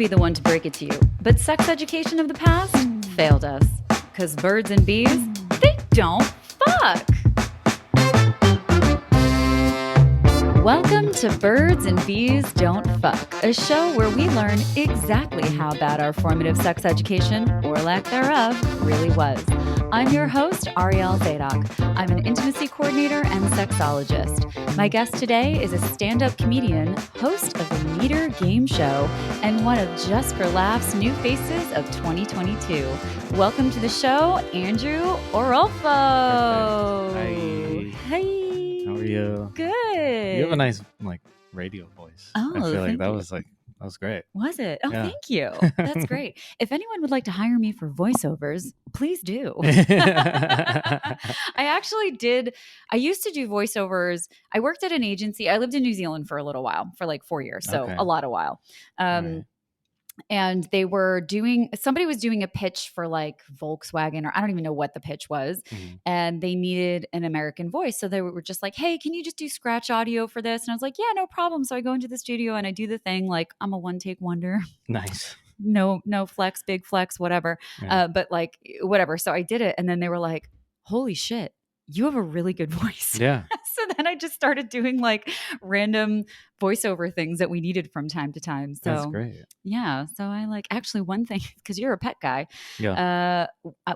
be the one to break it to you, but sex education of the past failed us. Because birds and bees, they don't fuck. Welcome to Birds and Bees Don't Fuck, a show where we learn exactly how bad our formative sex education, or lack thereof, really was. I'm your host, Ariel Zadok. I'm an intimacy coordinator and sexologist. My guest today is a stand-up comedian, host of the Meter Game Show, and one of Just for Laughs' new faces of 2022. Welcome to the show, Andrew Orolfo. Hi. Hey. How are you? Good. You have a nice radio voice. Oh, I feel like that you. was great. Was it? Oh, Yeah. Thank you. That's great. If anyone would like to hire me for voiceovers, please do. I used to do voiceovers. I worked at an agency. I lived in New Zealand for a little while, for like 4 years. So Okay. a lot of while. Right. And somebody was doing a pitch for like Volkswagen, or I don't even know what the pitch was. Mhm. And they needed an American voice. So they were just like, hey, can you just do scratch audio for this? And I was like, yeah, no problem. So I go into the studio and I do the thing like I'm a one-take wonder. Nice. No flex, big flex, whatever. Yeah. But like, whatever. So I did it. And then they were like, holy shit, you have a really good voice. Yeah. So then I just started doing like random voiceover things that we needed from time to time. So That's great. yeah. So I actually one thing, because you're a pet guy. Yeah.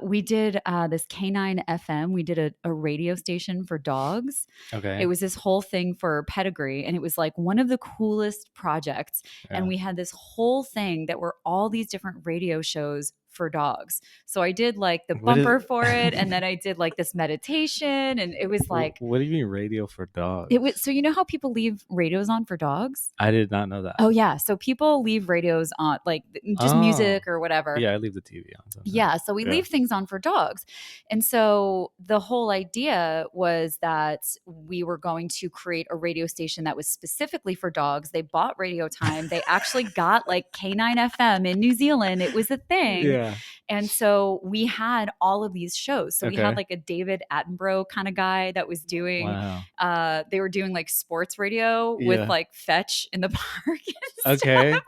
We did this Canine FM. We did a radio station for dogs. Okay. It was this whole thing for pedigree. And it was like one of the coolest projects. Yeah. And we had this whole thing that were all these different radio shows for dogs. So I did like the bumper for it. And then I did like this meditation. And it was like, what do you mean radio for dogs? it was, so you know how people leave radios on for dogs? I did not know that. Oh yeah. So people leave radios on, like just music or whatever. Yeah, I leave the TV on sometimes. Yeah. So we leave things on for dogs. And so the whole idea was that we were going to create a radio station that was specifically for dogs. They bought radio time. They actually got like Canine FM in New Zealand. It was a thing. Yeah. And so we had all of these shows. So we had like a David Attenborough kind of guy that was doing, they were doing like sports radio with like Fetch in the park. Okay.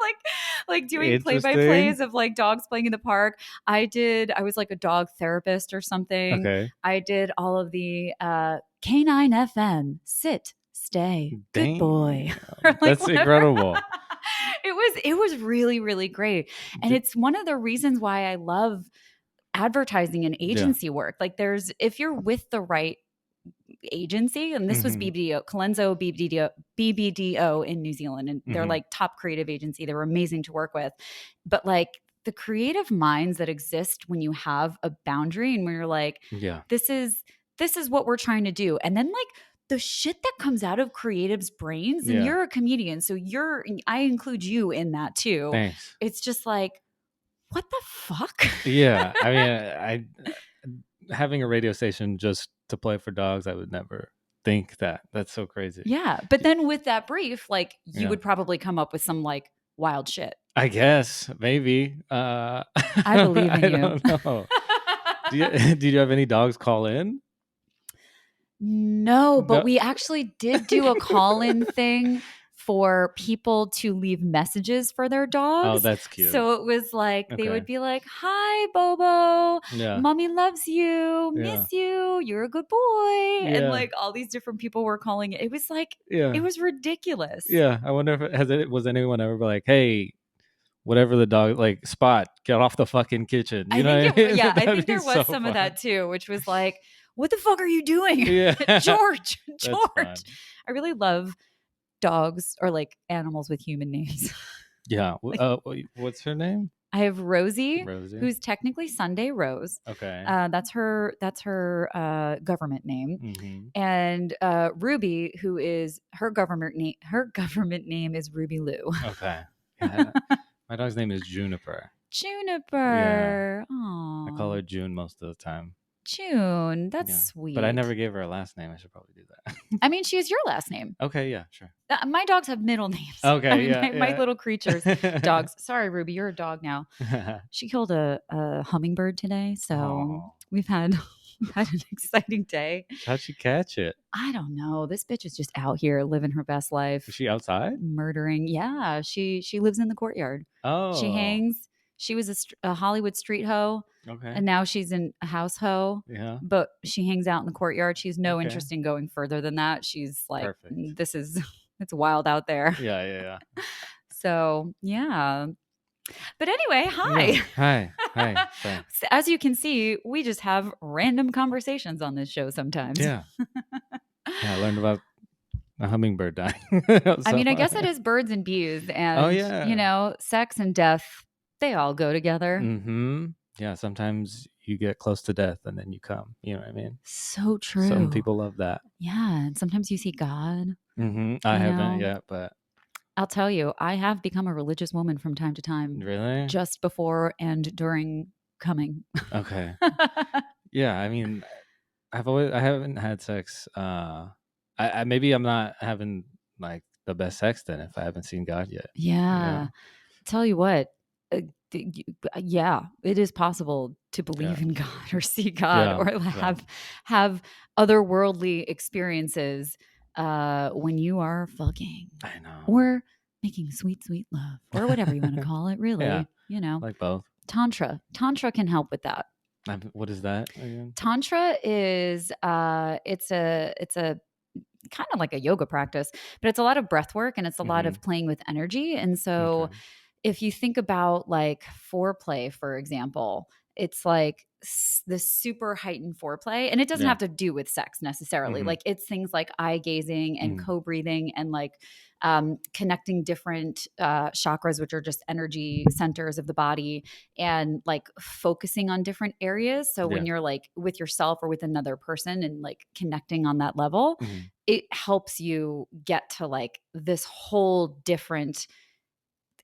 like doing play-by-plays of like dogs playing in the park. I was like a dog therapist or something. Okay. I did all of the Canine FM, sit, stay, good boy. That's incredible. It was really, really great. And it's one of the reasons why I love advertising and agency work. Like if you're with the right agency, and this was BBDO, Colenso BBDO in New Zealand, and they're like top creative agency. They were amazing to work with. But like the creative minds that exist when you have a boundary and when you're like, this is what we're trying to do. And then like the shit that comes out of creatives' brains, and you're a comedian, so I include you in that too. Thanks. It's just like, what the fuck? Yeah. I mean, having a radio station just to play for dogs, I would never think that. That's so crazy. Yeah. But then with that brief, like you would probably come up with some like wild shit. I guess, maybe. I believe in you. I don't know. Did you have any dogs call in? No, but we actually did do a call-in thing for people to leave messages for their dogs. Oh, that's cute. So it was like, they would be like, hi, Bobo. Yeah. Mommy loves you. Miss you. You're a good boy. Yeah. And like all these different people were calling it. It was like, it was ridiculous. Yeah. I wonder if was anyone ever like, hey, whatever the dog, like Spot, get off the fucking kitchen. You know what I mean? I think there was some of that too, which was like, what the fuck are you doing? Yeah. George. I really love dogs or like animals with human names. Yeah. What's her name? I have Rosie, who's technically Sunday Rose. Okay. That's her government name. Mm-hmm. And Ruby, who is her government name is Ruby Lou. Okay. Yeah. My dog's name is Juniper. Juniper. Yeah. Aww. I call her June most of the time. June. That's sweet. But I never gave her a last name. I should probably do that. I mean, she is your last name. Okay, yeah, sure. My dogs have middle names. Okay, my little creatures. Dogs. Sorry, Ruby, you're a dog now. She killed a hummingbird today. So we've had had an exciting day. How'd she catch it? I don't know. This bitch is just out here living her best life, Is she outside? murdering. Yeah, she lives in the courtyard. She Oh, hangs. She was a Hollywood street hoe, okay. and now she's a house hoe. Yeah. But she hangs out in the courtyard. She's no Okay. interest in going further than that. She's like, Perfect. this is it's wild out there. Yeah, yeah, So yeah. But anyway, yeah. hi. Yeah. Hi. Hi. So, So as you can see, we just have random conversations on this show sometimes. yeah. Yeah, I learned about a hummingbird dying. I mean, I So, guess it is birds and bees, oh, and yeah. sex and death, they all go together. Mm-hmm. Yeah, sometimes you get close to death and then you come. You know what I mean? So true. Some people love that. Yeah, and sometimes you see God. I You haven't know? yet, but I'll tell you, I have become a religious woman from time to time, really? just before and during coming. Okay. Yeah, I mean, I haven't had sex. I maybe I'm not having like the best sex then if I haven't seen God yet. Yeah. Yeah. Tell you what, yeah, it is possible to believe Yeah. in God or see God Yeah. or Yeah. have otherworldly experiences when you are fucking I know. or making sweet, sweet love or whatever you want to call it. Really, Yeah. you know, Like both. tantra can help with that. What is that again? Tantra is it's a kind of like a yoga practice, but it's a lot of breath work and it's a lot Mm-hmm. of playing with energy. And so Okay. if you think about like foreplay, for example, it's like this super heightened foreplay, and it doesn't Yeah. have to do with sex necessarily. Mm-hmm. Like it's things like eye gazing and Mm. co-breathing and like connecting different chakras, which are just energy centers of the body, and like focusing on different areas. So when Yeah. you're like with yourself or with another person and like connecting on that level, Mm-hmm. it helps you get to like this whole different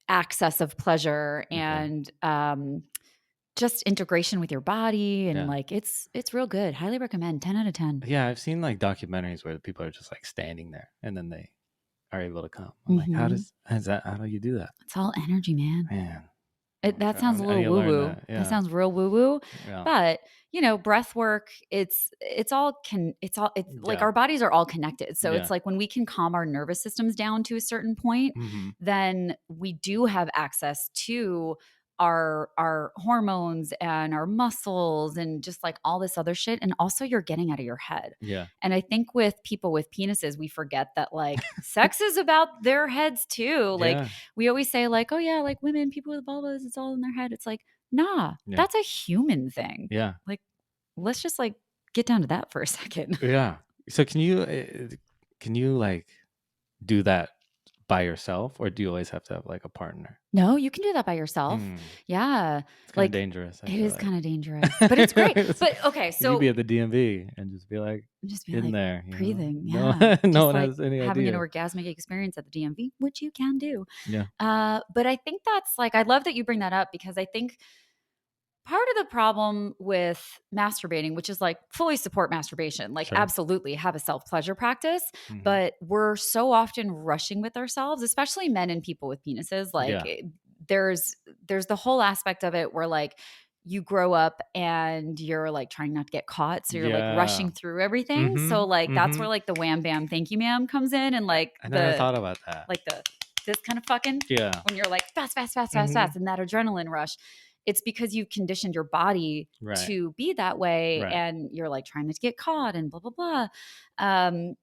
access of pleasure Okay. and just integration with your body, and Yeah. like it's real good. Highly recommend. 10 out of 10. Yeah, I've seen like documentaries where the people are just like standing there and then they are able to come. I'm like, how do you do that? It's all energy, man. Man. That sounds a I need little to woo learn woo. that. That Yeah. sounds real woo woo. Yeah. But breath work. It's like Yeah. our bodies are all connected. So Yeah. it's like when we can calm our nervous systems down to a certain point, Mm-hmm. then we do have access to our hormones and our muscles and just like all this other shit. And also you're getting out of your head. Yeah. And I think with people with penises, we forget that like sex is about their heads too. Like Yeah. we always say like, oh yeah, like women, people with vulvas, it's all in their head. It's like, nah, Yeah. that's a human thing. Yeah. Like, let's just like get down to that for a second. Yeah. So can you like do that by yourself, or do you always have to have like a partner? No, you can do that by yourself. Yeah. It's kind of Like dangerous. I it feel is like. kind of dangerous, but it's great. But okay, You so could be at the DMV and just be like just be in like there, breathing. No, Yeah. no Just one like has any having an idea. orgasmic experience at the DMV, which you can do. Yeah. But I think that's like, I love that you bring that up because I think part of the problem with masturbating, which is like fully support masturbation, like Sure. absolutely have a self pleasure practice, Mhm. but we're so often rushing with ourselves, especially men and people with penises. Like Yeah. there's the whole aspect of it where like you grow up and you're like trying not to get caught, so you're like Yeah. rushing through everything. Mhm. So like that's where Mhm. like the wham bam thank you ma'am comes in, and like I never thought about that. like this kind of fucking Yeah. when you're like fast, Mhm. and that adrenaline rush. It's because you've conditioned your body Right. to be that way, Right. and you're like trying not to get caught and blah blah blah. And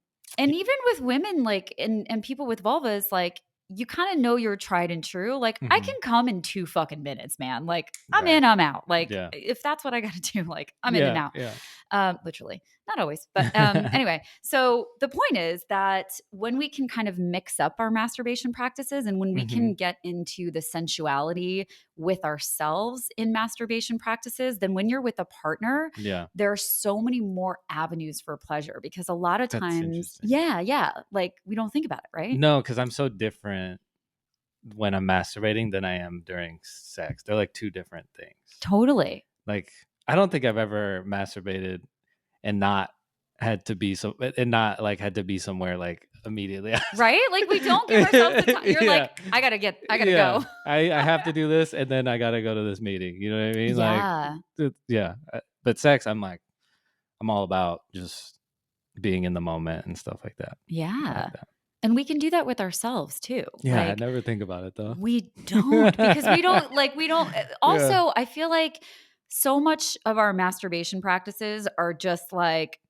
even with women, like and people with vulvas, like you kind of know you're tried and true. Like I can Mhm. come in 2 fucking minutes, man. Like I'm Right. in, I'm out. Like Yeah. if that's what I got to do, like I'm in and Yeah. out. Yeah. Literally, not always, but anyway. So the point is that when we can kind of mix up our masturbation practices, and when we can Mhm. get into the sensuality with ourselves in masturbation practices, then when you're with a partner, Yeah. there are so many more avenues for pleasure, because a lot of That's times, interesting. yeah, like we don't think about it, right? No, because I'm so different when I'm masturbating than I am during sex. They're like two different things. Totally. Like I don't think I've ever masturbated and not had to be had to be somewhere like immediately. Right? Like we don't give ourselves the time. You're Yeah. like, I gotta Yeah. go. I have to do this and then I gotta go to this meeting. You know what I mean? Yeah. Like, yeah. But sex, I'm like, I'm all about just being in the moment and stuff like that. I like Yeah. that. And we can do that with ourselves too. Yeah, I Like, never think about it though. we don't, because we don't. Yeah. Also, I feel like so much of our masturbation practices are just like,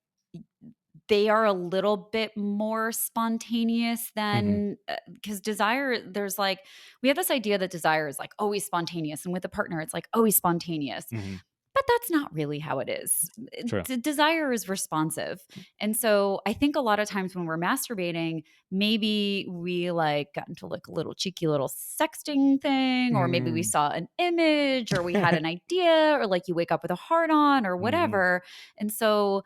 they are a little bit more spontaneous Mhm. than, because desire, there's like, we have this idea that desire is like always spontaneous. And with a partner, it's like always spontaneous. Mhm. But that's not really how it is. True. Desire is responsive. And so I think a lot of times when we're masturbating, maybe we like got into like a little cheeky little sexting thing, or maybe we Mm. saw an image, or we had an idea, or like you wake up with a heart on or Mhm. whatever. And so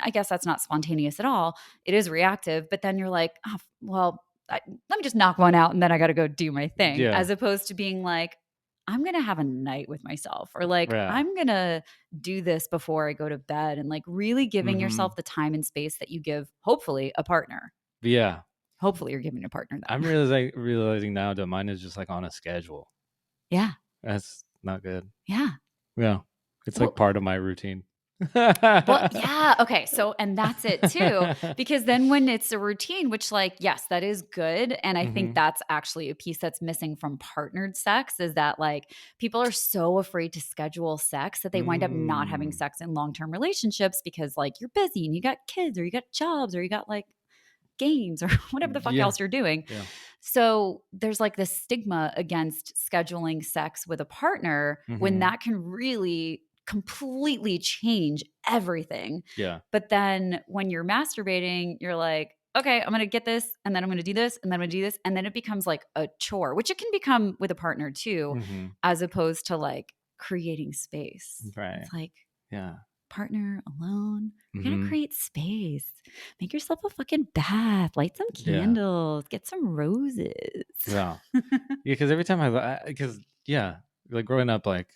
I guess that's not spontaneous at all. It is reactive, but then you're like, oh, well, let me just knock one out and then I got to go do my thing, Yeah. as opposed to being like, I'm going to have a night with myself, or like, Yeah. I'm going to do this before I go to bed, and like really giving Mhm. yourself the time and space that you give, hopefully, a partner. Yeah. Hopefully, you're giving a partner I'm that. realizing now that mine is just like on a schedule. Yeah. That's not good. Yeah. Yeah. It's like Well, part of my routine. Well, yeah. Okay. So, and that's it too. Because then when it's a routine, which, like, yes, that is good. And I think Mhm. that's actually a piece that's missing from partnered sex, is that like people are so afraid to schedule sex that they wind up not having Mm. sex in long term relationships, because like you're busy and you got kids or you got jobs or you got like games or whatever the fuck Yeah. else you're doing. Yeah. So there's like this stigma against scheduling sex with a partner, when Mhm. that can really completely change everything. Yeah. But then when you're masturbating, you're like, okay, I'm going to get this, and then I'm going to do this, and then I'm going to do this. And then it becomes like a chore, which it can become with a partner too, Mhm. as opposed to like creating space. Right. It's like, Yeah. partner, alone, we gotta Mhm. create space. Make yourself a fucking bath, light some Yeah. candles, get some roses. Yeah. Yeah, because every time because yeah, like growing up, like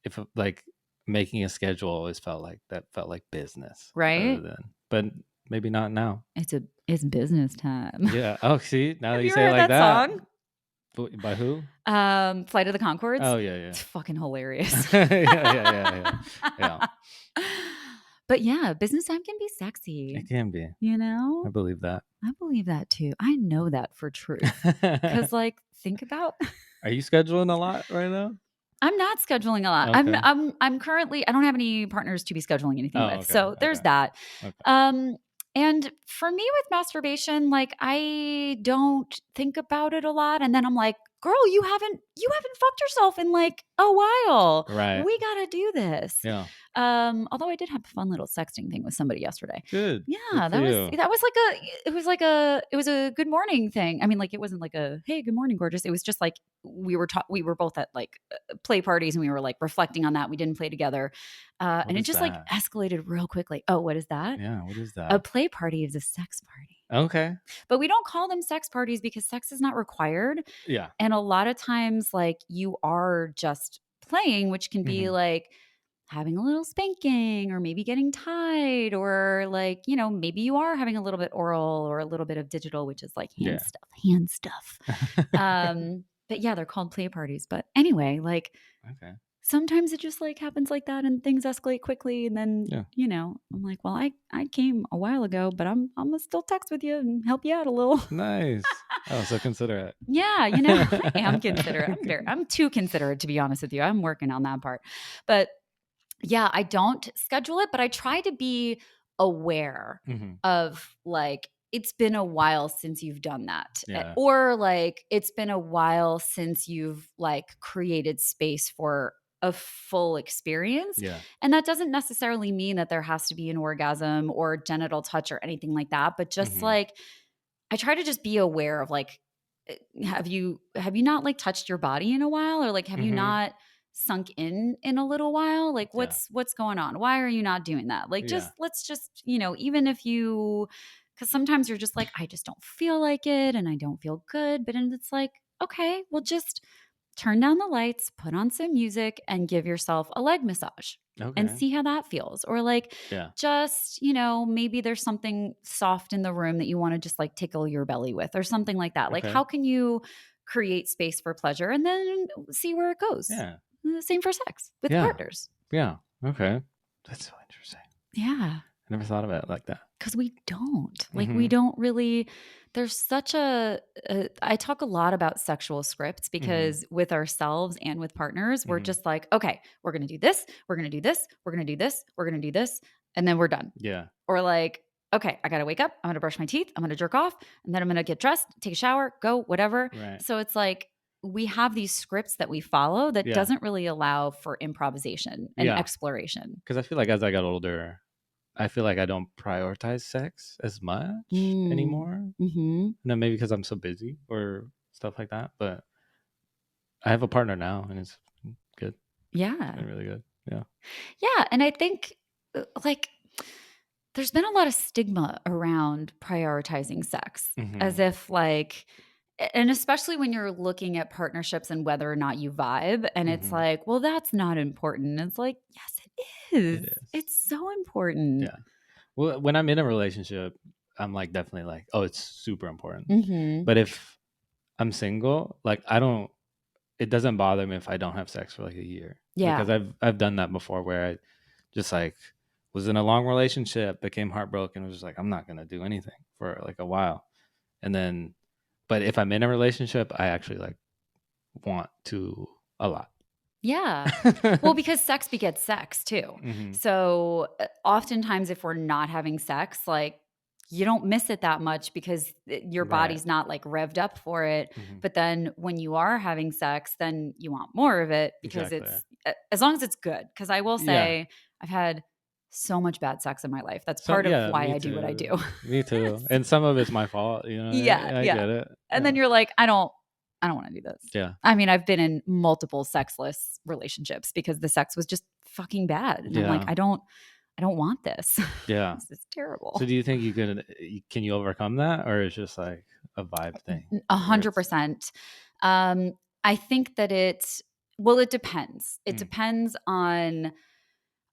if like making a schedule always felt like business rather Right? than, but maybe not now. It's business time. Yeah. Oh, see, now that Have you you ever say it heard like that that, song? by who? Flight of the Concords. Oh yeah, yeah, It's fucking hilarious. yeah, yeah, yeah, yeah. But yeah, business time can be It sexy, can be. you I know? believe that. I believe that too. I know that for truth. Cause like, think about, Are you scheduling a lot right now? I'm not scheduling a lot. I'm Okay. I'm I'm currently, I don't have any partners to be scheduling anything Oh, with. okay. So there's Okay. that. Okay. Um and for me with masturbation, like I don't think about it a lot, and then I'm like, "Girl, you haven't fucked yourself in like a while. Right. We got to do this." Yeah. Although I did have a fun little sexting thing with somebody yesterday. Good. Good Yeah, for that was you. that was like it was a good morning thing. I mean, like it wasn't like a hey, good morning, gorgeous. It was just like we were both at like play parties, and we were like reflecting on that. We didn't play together. What And it is just like that? escalated real quickly. Oh, what is that? Yeah. What is A that? play party is a sex party. Okay. But we don't call them sex parties because sex is not required. Yeah. And a lot of times, like, you are just playing, which can be Hmm. like having a little spanking, or maybe getting tied, or like, maybe you are having a little bit oral or a little bit of digital, which is like hand Yeah. stuff, hand stuff. But yeah, they're called play parties. But anyway, like, Okay. sometimes it just like happens like that and things escalate quickly. And then, Yeah. I'm like, well, I came a while ago, but I'm gonna still text with you and help you out a little. Nice. Oh, so considerate. Yeah, I am considerate. I'm too considerate, to be honest with you. I'm working on that part. But yeah, I don't schedule it, but I try to be aware Hmm. of like, it's been a while since you've done that. Yeah. Or like, it's been a while since you've like created space for a full experience. Yeah. And that doesn't necessarily mean that there has to be an orgasm or genital touch or anything like that, but just Hmm. like, I try to just be aware of like, have you not like touched your body in a while, or like have you Hmm. not sunk in a little while? Like Yeah. what's going on? Why are you not doing that? Like, Yeah. just let's just, even if you, cuz sometimes you're just like, I just don't feel like it and I don't feel good, but then it's like, okay, well, just turn down the lights, put on some music, and give yourself a leg massage and Okay. see how that feels. Or like, Yeah. just, maybe there's something soft in the room that you want to just like tickle your belly with, or something like that. Like, Okay. how can you create space for pleasure and then see where it goes? Yeah. Same for sex with Yeah. partners. Yeah. Okay. That's so interesting. Yeah. I never thought of it like that. Because we don't. Like, we Mm-hmm. don't really, there's such I talk a lot about sexual scripts Mm-hmm. because with ourselves and with partners, we're Mm-hmm. just like, okay, we're going to do this, we're going to do this, we're going to do this, we're going to do this, and then we're done. Yeah. Or like, okay, I got to wake up, I'm going to brush my teeth, I'm going to jerk off, and then I'm going to get dressed, take a shower, go, whatever. Right. So it's like, we have these scripts that we follow that Yeah. doesn't really allow for improvisation and Yeah. exploration. Because I feel like as I got older, I feel like I don't prioritize sex as much Mm. anymore. Mm-hmm. No, maybe because I'm so busy or stuff like that. But I have a partner now, and it's good. It's Yeah. been really good. Yeah. Yeah, and I think, like, there's been a lot of stigma around prioritizing sex as Mm-hmm. if, like, and especially when you're looking at partnerships and whether or not you vibe, and it's Mm-hmm. like, well, that's not important. It's like, yes, it It is. is. It's so important. Yeah. Well, when I'm in a relationship, I'm like definitely like, oh, it's super important. Mm-hmm. But if I'm single, like I don't. It doesn't bother me if I don't have sex for like a year because Yeah. I've done that before where I just like was in a long relationship, became heartbroken, was just like I'm not gonna do anything for like a while, and then, but if I'm in a relationship, I actually like want to a lot. Yeah. Well, because sex begets sex too. Hmm. So oftentimes, if we're not having sex, like, you don't miss it that much because your Right. body's not like revved up for it. Hmm. But then when you are having sex, then you want more of it because Exactly. it's, as long as it's good. Because I will Yeah. say, I've had so much bad sex in my life. That's Some, part of yeah, why me I do what I too. do. Me too. And some of it's my fault, you know. Yeah, I yeah. get it. And Yeah. then you're like, I don't want to do this. Yeah. I mean, I've been in multiple sexless relationships because the sex was just fucking bad. And I'm like, Yeah. I don't want this. Yeah. This is terrible. So do you think can you overcome that, or it's just like a vibe thing A where hundred it's percent. Um, I think that well, it depends. It mm, depends on,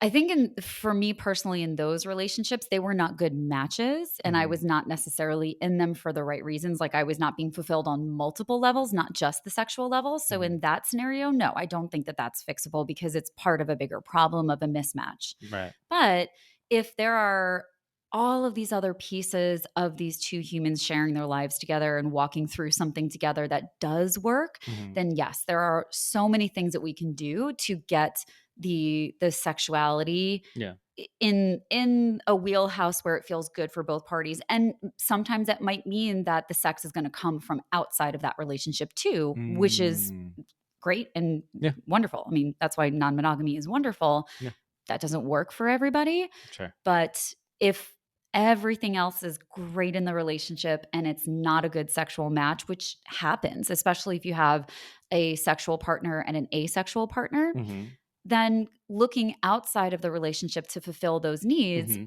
I think for me personally, in those relationships, they were not good matches and I mhm, was not necessarily in them for the right reasons. Like, I was not being fulfilled on multiple levels, not just the sexual level. So mhm, in that scenario, no, I don't think that that's fixable because it's part of a bigger problem of a mismatch. right, But if there are all of these other pieces of these two humans sharing their lives together and walking through something together that does work, mhm, then yes, there are so many things that we can do to get the sexuality yeah, in a wheelhouse where it feels good for both parties. And sometimes that might mean that the sex is going to come from outside of that relationship too, which is mm, great and yeah, wonderful. I mean, that's why non-monogamy is wonderful. yeah, That doesn't work for everybody, sure, but if everything else is great in the relationship and it's not a good sexual match, which happens, especially if you have a sexual partner and an asexual partner, mhm, then looking outside of the relationship to fulfill those needs mhm,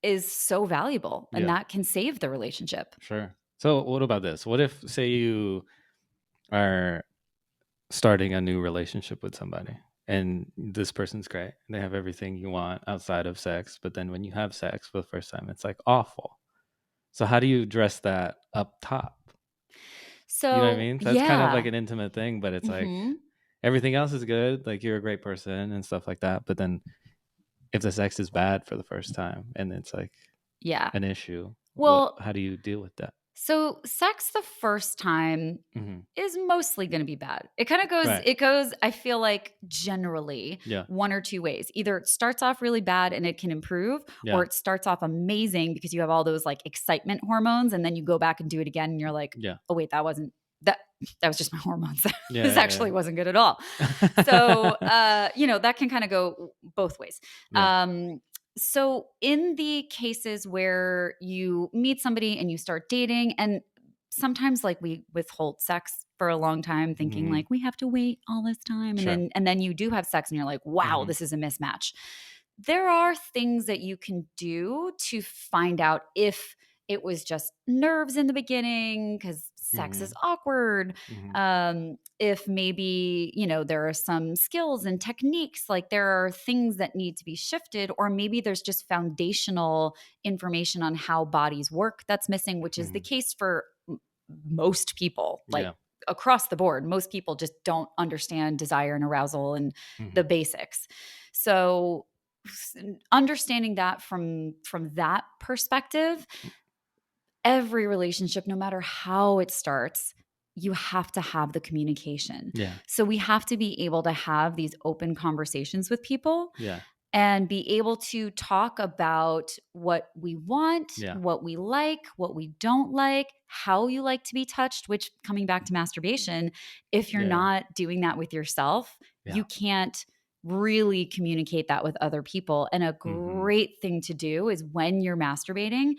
is so valuable, and yeah, that can save the relationship. sure. So what about this? What if say you are starting a new relationship with somebody and this person's great, they have everything you want outside of sex, but then when you have sex for the first time, it's like awful. So how do you dress that up top? You know what I So, mean? That's kind of like yeah. an intimate thing, but it's like Mhm. everything else is good. Like you're a great person and stuff like that. But then if the sex is bad for the first time and it's like Yeah. an issue, Well, how do you deal with that? so sex the first time Hmm. is mostly going to be bad. It kind of goes, Right. I feel like generally Yeah. one or two ways. Either it starts off really bad and it can improve, or Yeah. it starts off amazing because you have all those like excitement hormones. And then you go back and do it again and you're like, Yeah. oh, wait, that, that was just my hormones. Yeah. This Yeah. actually wasn't good at all. So, that can kind of go both ways. Yeah. So, in the cases where you meet somebody and you start dating, and sometimes like we withhold sex for a long time, thinking Hmm. like we have to wait all this time, and Sure. then you do have sex, and you're like, wow, Hmm. this is a mismatch. There are things that you can do to find out if it was just nerves in the beginning because sex is Hmm. awkward. Hmm. If maybe, there are some skills and techniques, like there are things that need to be shifted, or maybe there's just foundational information on how bodies work that's missing, which is the Hmm. case for most people, like Yeah. across the board. Most people just don't understand desire and arousal and the Hmm. basics. So understanding that from that perspective, every relationship, no matter how it starts, you have to have the communication. Yeah. So we have to be able to have these open conversations with people Yeah. and be able to talk about what we want, Yeah. what we like, what we don't like, how you like to be touched, which, coming back to masturbation, if you're Yeah. not doing that with yourself, Yeah. you can't really communicate that with other people. And a great thing to do is when you're masturbating,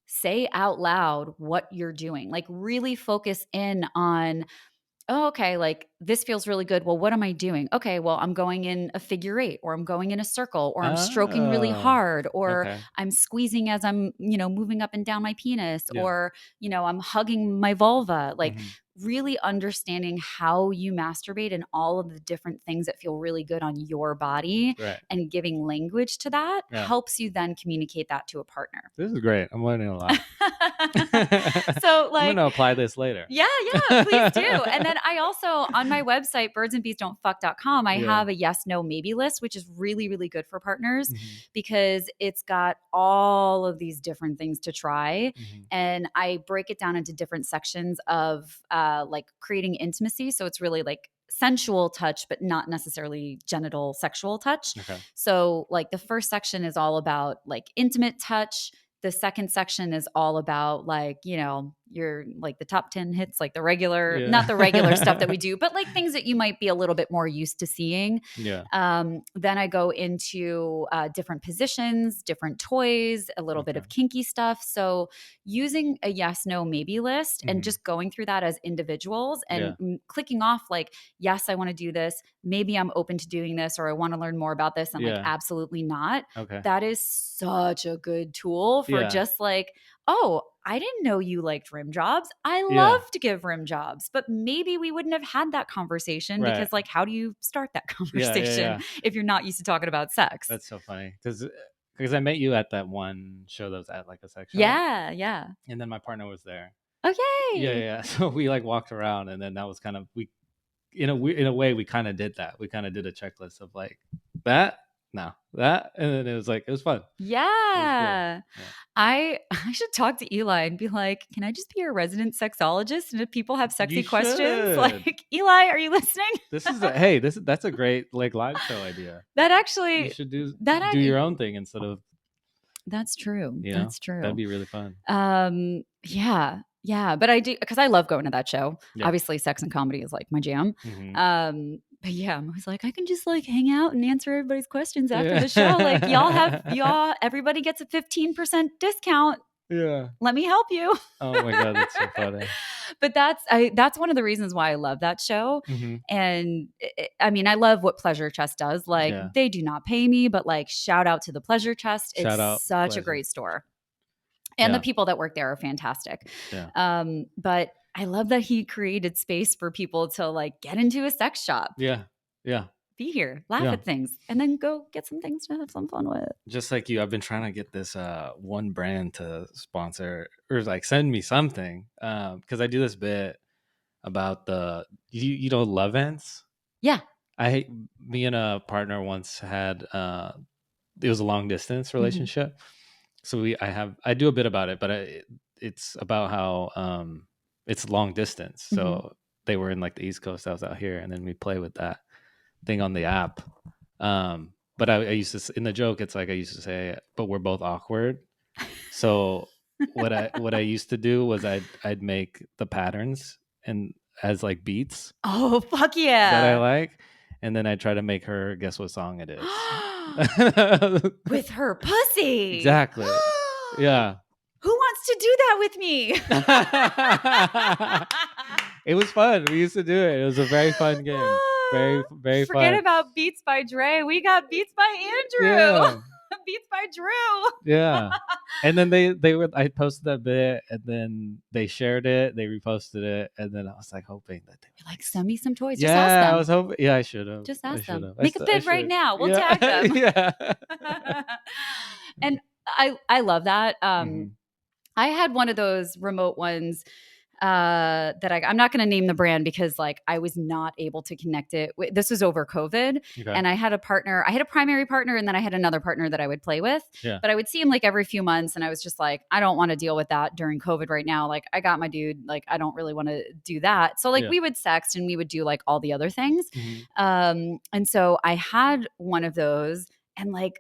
say out loud what you're doing. Like, really focus in on, oh, okay, like this feels really good. Well, what am I doing? Okay, well, I'm going in a figure eight, or I'm going in a circle, or I'm stroking really Oh, hard, or okay. I'm squeezing as I'm, moving up and down my penis, Yeah. or, I'm hugging my vulva. Like, Mhm. really understanding how you masturbate and all of the different things that feel really good on your body, Right. and giving language to that Yeah. helps you then communicate that to a partner. This is great. I'm learning a lot. So, I'm like, gonna apply this later. yeah, please do. And then I also, on my website, birdsandbeesdon'tfuck.com, I Yeah. have a yes, no, maybe list, which is really, really good for partners Mhm. because it's got all of these different things to try. Mhm. And I break it down into different sections of like creating intimacy. So it's really like sensual touch, but not necessarily genital sexual touch. Okay. So, like, the first section is all about like intimate touch. The second section is all about, like, your, like, the top 10 hits, like the regular, Yeah. not the regular stuff that we do, but like things that you might be a little bit more used to seeing. Yeah. Then I go into different positions, different toys, a little bit Okay. of kinky stuff. So using a yes, no, maybe list and Mhm. just going through that as individuals and Yeah. clicking off, like, yes, I want to do this. Maybe I'm open to doing this, or I want to learn more about this. And like, Yeah. absolutely not. Okay. That is such a good tool for Yeah. just like, oh, I didn't know you liked rim jobs. I Yeah. love to give rim jobs, but maybe we wouldn't have had that conversation Right. because, like, how do you start that Yeah. conversation if you're not used to talking about sex? That's so funny because I met you at that one show that was at like a sex shop, Yeah. and then my partner was there. Yeah. Okay. So we like walked around, and then that was kind of in a way we kind of did that. We kind of did a checklist of like that, no, that, and then it was fun. It was Yeah. cool. Yeah. I should talk to Eli and be like, can I just be your resident sexologist? And if people have sexy You questions, should. like, Eli, are you listening? That's a great like live show idea. That You actually, should do that your own thing instead of that's true. That's that'd true. be really fun. Yeah, but I do, because I love going to that show. Yeah. Obviously, sex and comedy is like my jam. Mhm. But yeah, I'm always like, I can just like hang out and answer everybody's questions after the show. Like, everybody gets a 15% discount. Yeah. Let me help you. Oh my god, that's so funny. But that's one of the reasons why I love that show. Mhm. And I mean, I love what Pleasure Chest does. Like, Yeah. they do not pay me, but like, shout out to the Pleasure Chest. Shout out It's such Pleasure. a great store. And Yeah. the people that work there are fantastic. Yeah. But I love that he created space for people to like get into a sex shop. Yeah. Yeah. Be here, laugh Yeah. at things, and then go get some things to have some fun with. Just like you, I've been trying to get this one brand to sponsor or like send me something because I do this bit about the love ants. Yeah. Me and a partner once had it was a long distance relationship. So I do a bit about it, but it's about how it's long distance. So they were in like the East Coast, I was out here, and then we play with that thing on the app. But I used to, in the joke, it's like I used to say, but we're both awkward. So what I used to do was I'd make the patterns and as like beats. Oh, fuck yeah. That I like. And then I try to make her guess what song it is. With her pussy. Exactly. Yeah. Who wants to do that with me? It was fun. We used to do it. It was a very fun game. Very, very fun. Forget about Beats by Dre. We got Beats by Andrew. Yeah. Beats by Drew. Yeah. And then I posted that bit, and then they shared it, they reposted it, and then I was like hoping that they were like, send me some toys. Yeah, just ask them. I was hoping. Yeah, I should have. Just ask them. Make a bid right now. We'll tag them. Yeah. And I love that. I had one of those remote ones. that I'm not going to name the brand because like I was not able to connect it. This was over COVID, Okay. and I had a partner. I had a primary partner, and then I had another partner that I would play with. Yeah. But I would see him like every few months, and I was just like, I don't want to deal with that during COVID right now. Like I got my dude. Like I don't really want to do that. So like Yeah. we would sext and we would do like all the other things. Mhm. And so I had one of those, and like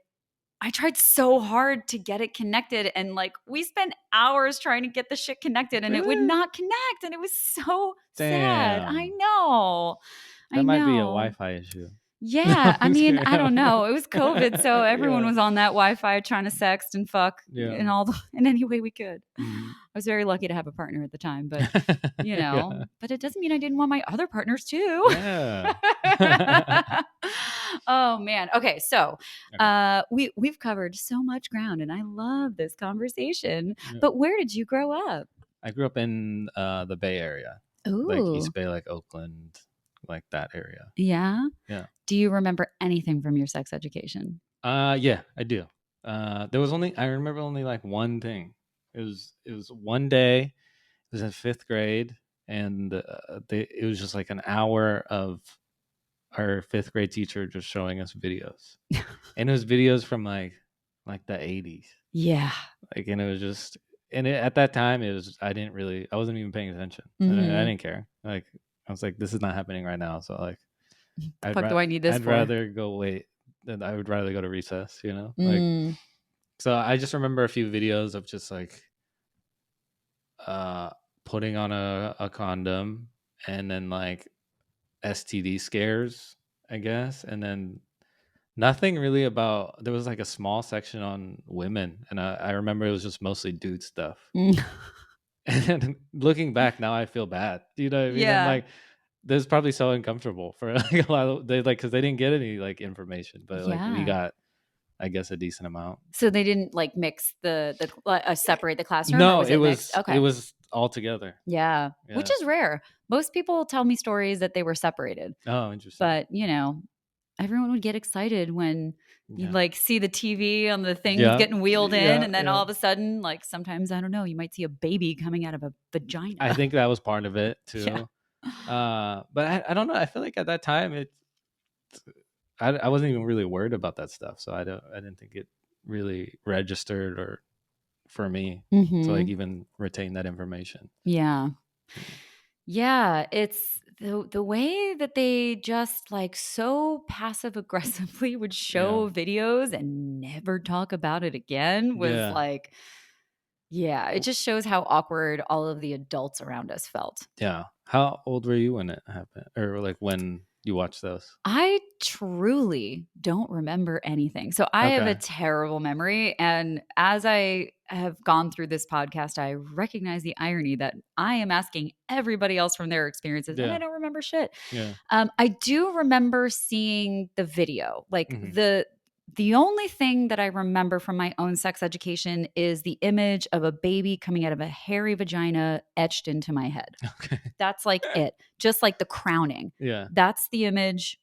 I tried so hard to get it connected, and like we spent hours trying to get the shit connected, and it would Really? not connect, and it was so sad. I Damn. know. I That might be a know. Wi-Fi issue. Yeah, I I'm mean, kidding. I don't know. It was COVID, so everyone Yeah. was on that Wi-Fi trying to sext and fuck Yeah. in any way we could. Mhm. I was very lucky to have a partner at the time, but Yeah. but it doesn't mean I didn't want my other partners too. Yeah. Oh man. Okay, so Okay. we've covered so much ground, and I love this conversation. Yeah. But where did you grow up? I grew up in the Bay Area, like Ooh, East Bay, like Oakland, like that area. yeah. Yeah. Do you remember anything from your sex education? Yeah, I do. I remember only like one thing. It was one day. It was in 5th grade, and it was just like an hour of our 5th grade teacher just showing us videos, and it was videos from like the 80s. Yeah. Like, and it was just, at that time, I wasn't even paying attention. I Mhm. didn't care. Like, I was like, this is not happening right now. So like, The fuck do I need this I'd for? rather go wait. Than I would rather go to recess. Like, Mm. so I just remember a few videos of just like, uh, putting on a condom, and then like STD scares, I guess, and then nothing really about. There was like a small section on women, and I remember it was just mostly dude stuff. Mm. And looking back now, I feel bad. You know what I mean? I'm Yeah. like, this is probably so uncomfortable for like a lot of they like because they didn't get any like information, but like we Yeah. got, I guess, a decent amount. So they didn't like mix separate the classroom, or No, was it mixed? it Okay. was all together. Yeah. Which Yeah. is rare. Most people tell me stories that they were separated, Oh, interesting. but everyone would get excited when you Yeah. like see the TV on the things Yeah. getting wheeled in, Yeah. and then Yeah. all of a sudden, like sometimes I don't know, you might see a baby coming out of a I vagina. think that was part of it Yeah. too. But I don't know. I feel like at that time I wasn't even really worried about that stuff, so I didn't think it really registered or for me to like Mhm. even retain that information. Yeah. Yeah. Yeah, it's the way that they just like so passive aggressively would Yeah. show videos and never talk about it again was Yeah. like, yeah, it just shows how awkward all of the adults around us felt. Yeah. How old were you when it happened, or like when you watched those? I truly don't remember anything. So I have a Okay. terrible memory. And as I have gone through this podcast, I recognize the irony that I am asking everybody else from their experiences and I Yeah. don't remember shit. Yeah. I do remember seeing the video. Like Hmm. the only thing that I remember from my own sex education is the image of a baby coming out of a hairy vagina etched into my head. Okay. That's like it. Just like the crowning. Yeah. That's the image.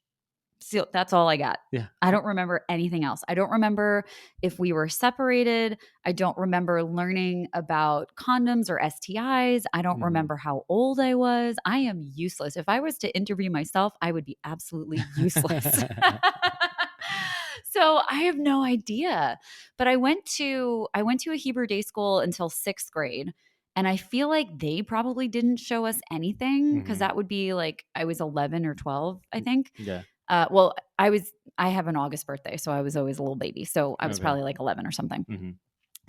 So that's all I got. Yeah. I don't remember anything else. I don't remember if we were separated. I don't remember learning about condoms or STIs. I don't Hmm. remember how old I was. I am useless. If I was to interview myself, I would be absolutely useless. So I have no idea. But I went to a Hebrew day school until 6th grade. And I feel like they probably didn't show us anything because Hmm. that would be like I was 11 or 12, I think. Yeah. Well, I have an August birthday, so I was always a little baby. So I was Okay. probably like 11 or something. Hmm.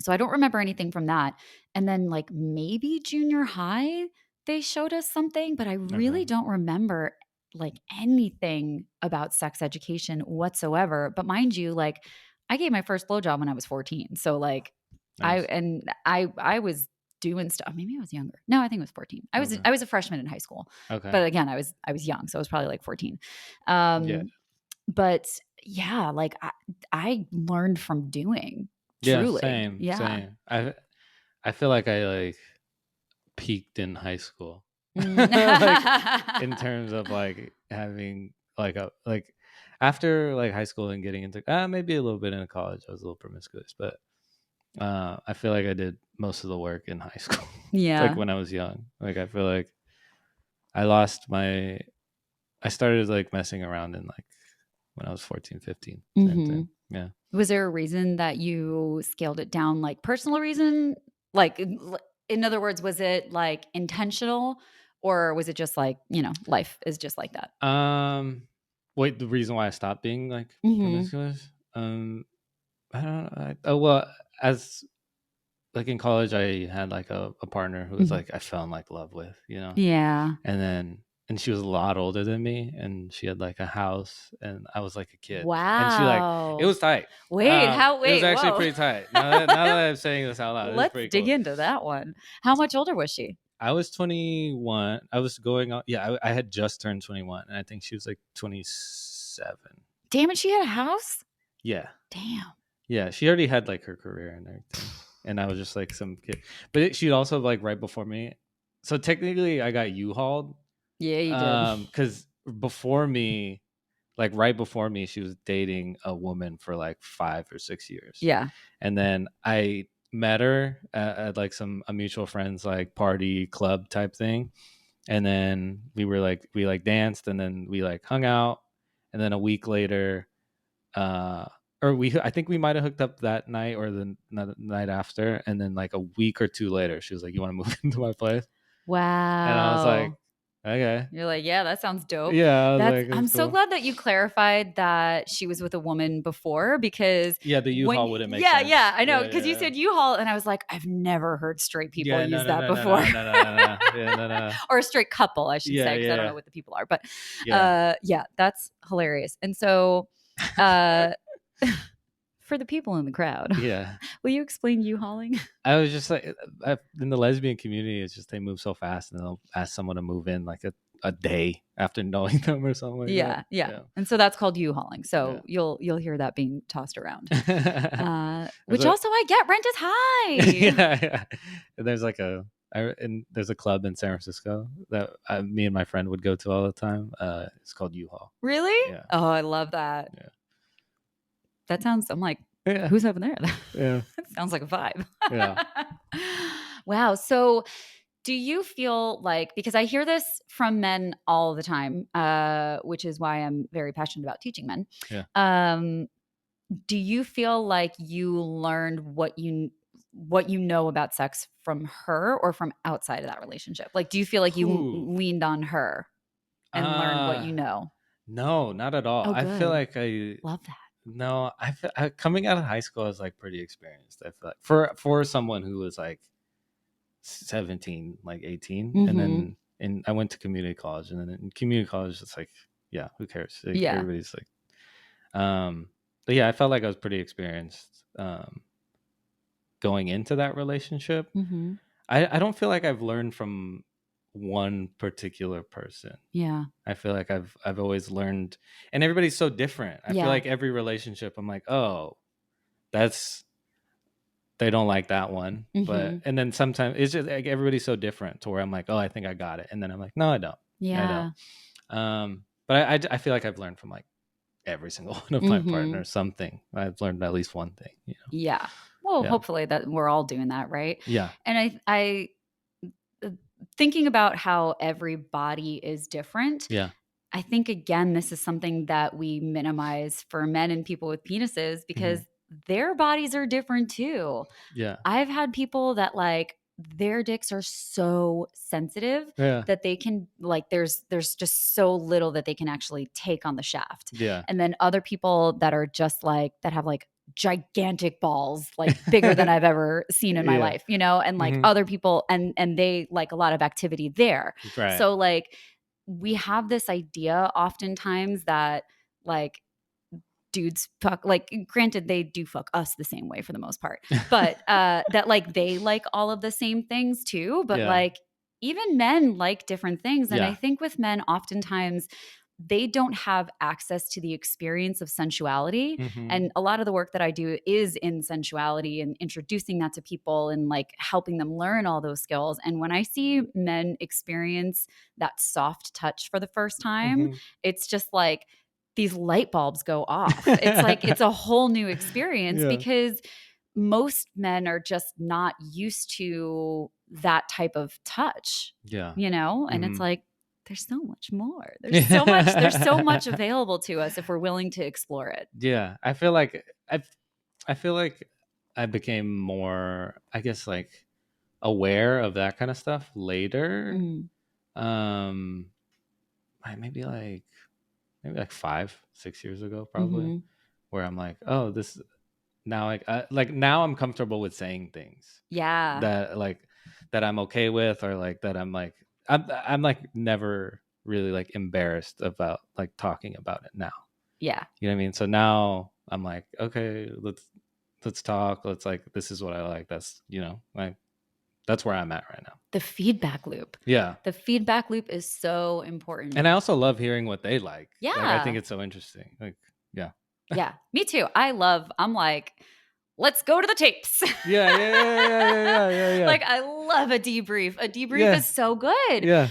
So I don't remember anything from that. And then like maybe junior high, they showed us something, but I Okay. really don't remember like anything about sex education whatsoever. But mind you, like I gave my first blowjob when I was 14. So like Nice. I was doing stuff. Maybe I was younger. No, I think it was 14. Okay. I was a freshman in high school. Okay. But again, I was young, so I was probably like 14. Yeah. But yeah, like I learned from doing, Yeah. truly. Same. Yeah. Same. I feel like I like peaked in high school, Mm. like in terms of like having like after like high school and getting into maybe a little bit into college, I was a little promiscuous, but I feel like I did most of the work in high school. Like Yeah. when I was young. Like I feel like I lost my I started like messing around in like when I was 14, 15. Same Hmm. thing. Yeah. Was there a reason that you scaled it down, like personal reason? Like, in other words, was it like intentional or was it just like, life is just like that? Um wait, the reason why I stopped being like Hmm. promiscuous? I don't know. Oh well, as like in college I had like a partner who was Hmm. like I fell in like love with, you know. Yeah. And she was a lot older than me, and she had like a house, and I was like a kid, and she like it Wow. was tight. It was Wait, actually whoa. pretty tight. Now that I'm saying this out loud, it was Let's pretty dig cool. into that one. How much older was she? I was 21. I was going on. Yeah, I had just turned 21, and I think she was like 27. Damn it, she had a house? Yeah, Damn. yeah. She already had like her career and everything, and I was just like some kid. But she'd also like right before me, so technically I got U-hauled. Yeah, you did. Because before me, like right before me, she was dating a woman for like 5 or 6 years, Yeah. and then I met her at like a mutual friends like party club type thing, and then we like danced, and then we like hung out, and then a week later, uh, or I think we might have hooked up that night or the night after, and then like a week or two later, she was like, "You want to move into my place?" And I was like, Wow. "Okay." You're like, yeah, that sounds dope. Yeah, I was like, I'm "That's so cool." glad that you clarified that she was with a woman before because Yeah, the when, U-Haul wouldn't make yeah, sense. I know. Yeah, Because you yeah, said U-Haul and I was like, I've never heard straight people yeah. No, use no, that no, no, before. no, no, no, no, no. Yeah, no, no. Or a straight couple, I should Yeah, say, because I don't yeah, know what the people are. But yeah. yeah, that's hilarious. And so uh, for the people in the crowd, Yeah. will you explain U-hauling? I was just like, in the lesbian community, it's just they move so fast, and they'll ask someone to move in like a day after knowing them or something like that. Yeah, yeah. Yeah, And so that's called U-hauling. yeah. So you'll hear that being tossed around. It's Which like, also I get, rent is high. yeah, yeah. And there's like and there's a club in San Francisco that me and my friend would go to all the time. It's called U-Haul. Really? Yeah, Oh, I love that. yeah, That sounds, I'm like, yeah, who's over there? yeah, That sounds like a vibe. yeah, Wow. So do you feel like, because I hear this from men all the time, which is why I'm very passionate about teaching men. yeah. Um, do you feel like you learned what you know about sex from her or from outside of that relationship? Like, do you feel like you Whew. leaned on her and learned what Uh you know? no, not at all. Oh, I feel good. like I Love that. no, coming out of high school, I was like pretty experienced. I feel like for someone who was like 17, like 18, and Mm-hmm. then and I went to community college, and then in community college, it's like, yeah, who cares? Like Yeah. everybody's like, but yeah, I felt like I was pretty experienced going into that relationship. Mm-hmm. I don't feel like I've learned from one particular person. Yeah. I feel like I've always learned, and everybody's so different. I feel Yeah. like every relationship, I'm like, oh, that's they don't like that one, Mm-hmm. but and then sometimes it's just like everybody's so different to where I'm like, oh, I think I got it, and then I'm like, no, I don't, I don't. Yeah. But I feel like I've learned from like every single one of my Mm-hmm. partners something. I've learned at least one thing, Yeah. Well, Yeah, hopefully that we're all doing that, right? yeah, And I thinking about how every body is different. yeah, I think again, this is something that we minimize for men and people with penises hmm, because their bodies are different too. yeah, I've had people that like their dicks are so sensitive yeah, that they can like there's just so little that they can actually take on the shaft. yeah, And then other people that are just like that have like gigantic balls like bigger than I've ever seen in my yeah, life, and like hmm, other people and they like a lot of activity there. right, So like we have this idea oftentimes that like dudes fuck, like granted they do fuck us the same way for the most part, but that like they like all of the same things too, but yeah, like even men like different things. And I yeah, think with men oftentimes they don't have access to the experience of sensuality, hmm, and a lot of the work that I do is in sensuality and introducing that to people and like helping them learn all those skills. And when I see men experience that soft touch for the first time, hmm. it's just like these light bulbs go off. It's like it's a whole new experience Yeah, because most men are just not used to that type of touch, Yeah. and it's like, there's so much more. There's so much available to us if we're willing to explore it. Yeah. I feel like I became more, I guess, like aware of that kind of stuff later. Mm. Um, maybe like 5-6 years ago, probably, Mm-hmm. where I'm like, oh, this now, like now I'm comfortable with saying things Yeah. that like that I'm okay with, or like that I'm like never really like embarrassed about like talking about it now. Yeah. You know what I mean? So now I'm like, okay, let's talk. Let's like, this is what I like. That's, like, that's where I'm at right now. The feedback loop. Yeah. The feedback loop is so important. And I also love hearing what they like. Like, I think Yeah. it's so interesting. Like, yeah. Yeah. Me too. I'm like, let's go to the tapes. Yeah. Like, I love a debrief. A debrief Yeah. is so good Yeah.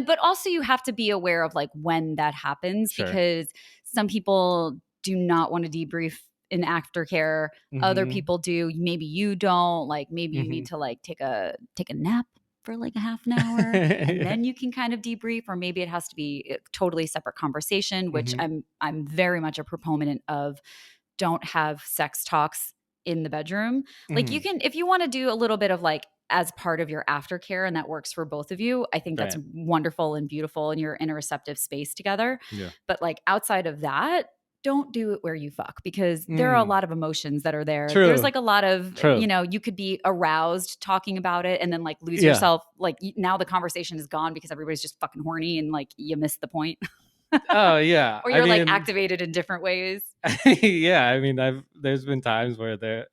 but also you have to be aware of like when that happens, Sure. because some people do not want to debrief in aftercare. Other people do. Maybe you don't. Like, maybe you need to like take a nap for like a half an hour and then you can kind of debrief, or maybe it has to be a totally separate conversation, which I'm very much a proponent of. Don't have sex talks in the bedroom. Like, you can, if you want to do a little bit of like as part of your aftercare and that works for both of you, I think that's Right. wonderful and beautiful, and you're in a receptive space together. Yeah. But like outside of that, don't do it where you fuck, because there are a lot of emotions that are there. True. There's like a lot of, True. you could be aroused talking about it and then like lose Yeah. yourself. Like, now the conversation is gone because everybody's just fucking horny and like you missed the point. Oh yeah. Or you're like activated in different ways. Yeah, I mean, there's been times where they're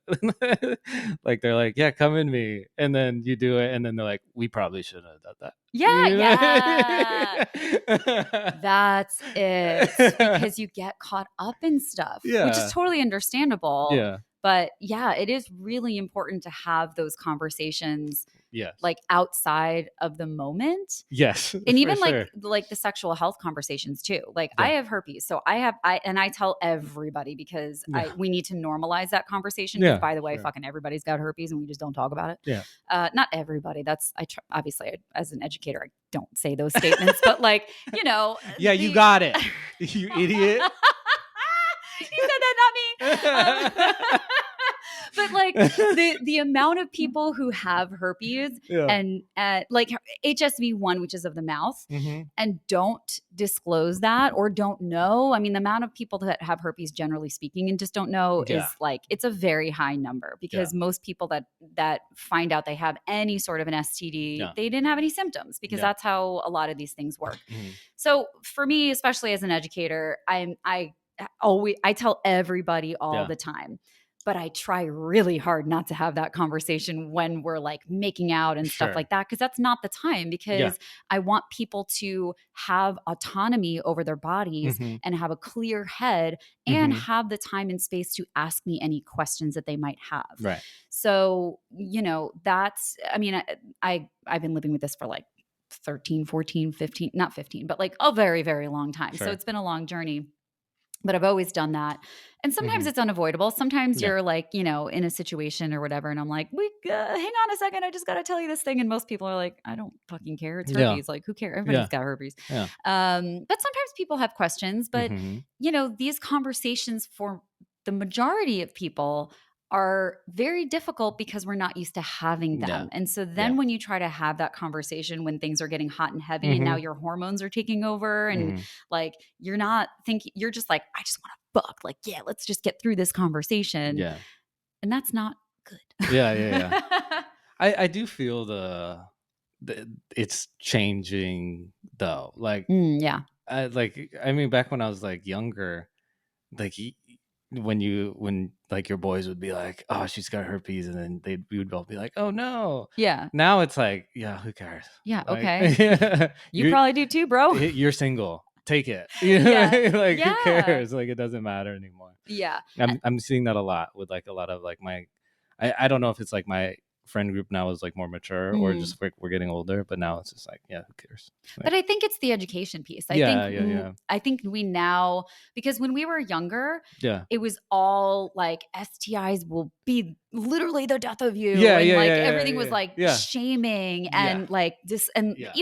like, yeah, come in me, and then you do it, and then they're like, we probably shouldn't have done that. Yeah. That's it. Because you get caught up in stuff, which Yeah. is totally understandable. Yeah. But yeah, it is really important to have those conversations. Yes. Like outside of the moment. Yes. And even like the sexual health conversations too. Like, I have herpes. So I tell everybody, because we need to normalize that conversation. Because by the way, fucking everybody's got herpes and we just don't talk about it. Yeah. Not everybody. Obviously as an educator, I don't say those statements, but like, yeah, you got it. You idiot. You said that, not me. But like the amount of people who have herpes and like HSV1, which is of the mouth, and don't disclose that or don't know. I mean, the amount of people that have herpes, generally speaking, and just don't know is like, it's a very high number, because most people that find out they have any sort of an STD, they didn't have any symptoms, because that's how a lot of these things work. So for me, especially as an educator, I tell everybody all the time. But I try really hard not to have that conversation when we're like making out and stuff like that, because that's not the time, because I want people to have autonomy over their bodies and have a clear head and have the time and space to ask me any questions that they might have. Right. So, that's, I mean, I've been living with this for like 13, 14, 15, not 15, but like a very, very long time. So it's been a long journey. But I've always done that. And sometimes it's unavoidable. Sometimes you're like, in a situation or whatever. And I'm like, hang on a second. I just got to tell you this thing. And most people are like, I don't fucking care. It's herpes. Like, who cares? Everybody's got herpes. Yeah. But sometimes people have questions. But, these conversations for the majority of people are very difficult because we're not used to having them. And so then when you try to have that conversation when things are getting hot and heavy and now your hormones are taking over and like, you're not thinking, you're just like, I just want to fuck. Like, yeah, let's just get through this conversation. Yeah. And that's not good. Yeah. I do feel the it's changing though. Like, I mean, back when I was like younger, like when like your boys would be like, oh, she's got herpes, and then we would both be like, oh no. Yeah. Now it's like, yeah, who cares? Yeah. Like, okay. You probably do too, bro. You're single. Take it. Like, who cares? Like, it doesn't matter anymore. Yeah. I'm seeing that a lot with like a lot of like I don't know if it's like my friend group now is like more mature, or just we're getting older. But now it's just like, yeah, who cares? Like, but I think it's the education piece. yeah. I think we now, because when we were younger, Yeah. it was all like STIs will be literally the death of you. Yeah, And yeah, like yeah, everything yeah, was yeah. like Yeah. shaming Yeah. and like this. And Yeah.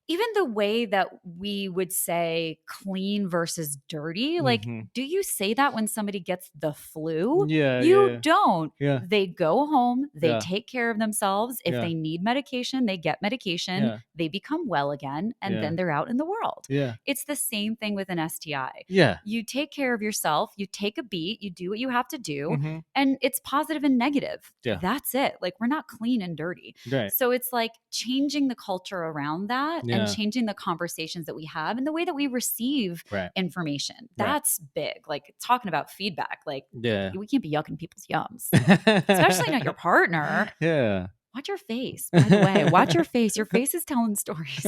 even the way that we would say clean versus dirty, like, do you say that when somebody gets the flu? Yeah, You yeah. don't. Yeah. They go home, they Yeah. take care of themselves. If Yeah. they need medication, they get medication, Yeah. they become well again, and Yeah. then they're out in the world. Yeah. It's the same thing with an STI. Yeah. You take care of yourself, you take a beat, you do what you have to do, Mm-hmm. and it's positive and negative. Yeah. That's it. Like, we're not clean and dirty. Right. So it's like changing the culture around that and Yeah. changing the conversations that we have and the way that we receive Right. information. Right. That's big. Like, talking about feedback, like, Yeah. we can't be yucking people's yums, especially not your partner. Yeah. Watch your face, by the way. Watch your face. Your face is telling stories.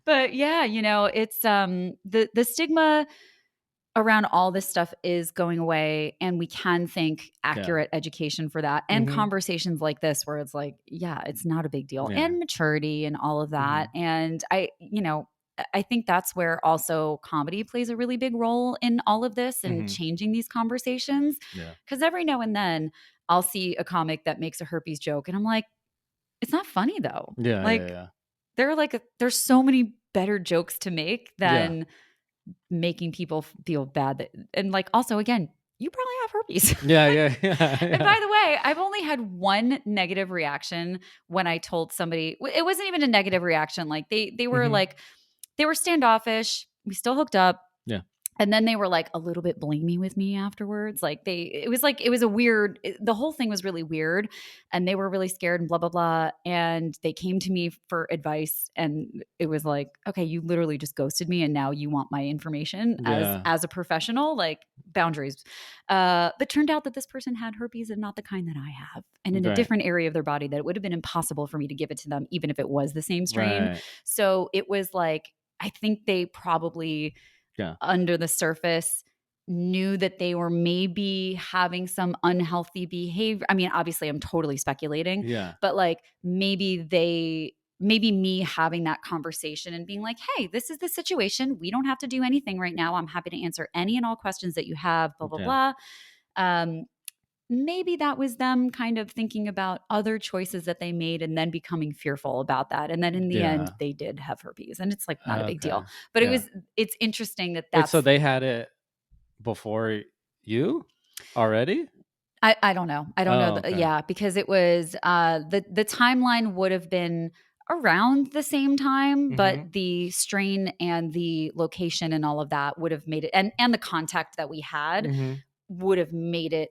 But yeah, you know, it's the stigma around all this stuff is going away, and we can think accurate education for that, and conversations like this where it's like, yeah, it's not a big deal, and maturity and all of that. And I think that's where also comedy plays a really big role in all of this and changing these conversations. Yeah. Because every now and then I'll see a comic that makes a herpes joke and I'm like, it's not funny though. Yeah. Like, Yeah. there's so many better jokes to make Yeah. than making people feel bad. And like, also, again, you probably have herpes. Yeah. Yeah. And by the way, I've only had one negative reaction when I told somebody. It wasn't even a negative reaction. Like, they were like, they were standoffish. We still hooked up. Yeah. And then they were like a little bit blamey with me afterwards. Like, it was a weird, the whole thing was really weird, and they were really scared and blah, blah, blah. And they came to me for advice, and it was like, okay, you literally just ghosted me, and now you want my information as a professional, like, boundaries. But turned out that this person had herpes, and not the kind that I have, and in a different area of their body that it would have been impossible for me to give it to them, even if it was the same strain. Right. So it was like, I think they probably, under the surface, knew that they were maybe having some unhealthy behavior. I mean, obviously I'm totally speculating, but like, maybe me having that conversation and being like, hey, this is the situation. We don't have to do anything right now. I'm happy to answer any and all questions that you have, blah, blah, blah. Maybe that was them kind of thinking about other choices that they made and then becoming fearful about that. And then in the end, they did have herpes, and it's like not a big deal. But it's interesting that that's. Wait, so they had it before you already? I don't know. I don't know. Okay. Yeah, because it was the timeline would have been around the same time, but the strain and the location and all of that would have made it, and the contact that we had would have made it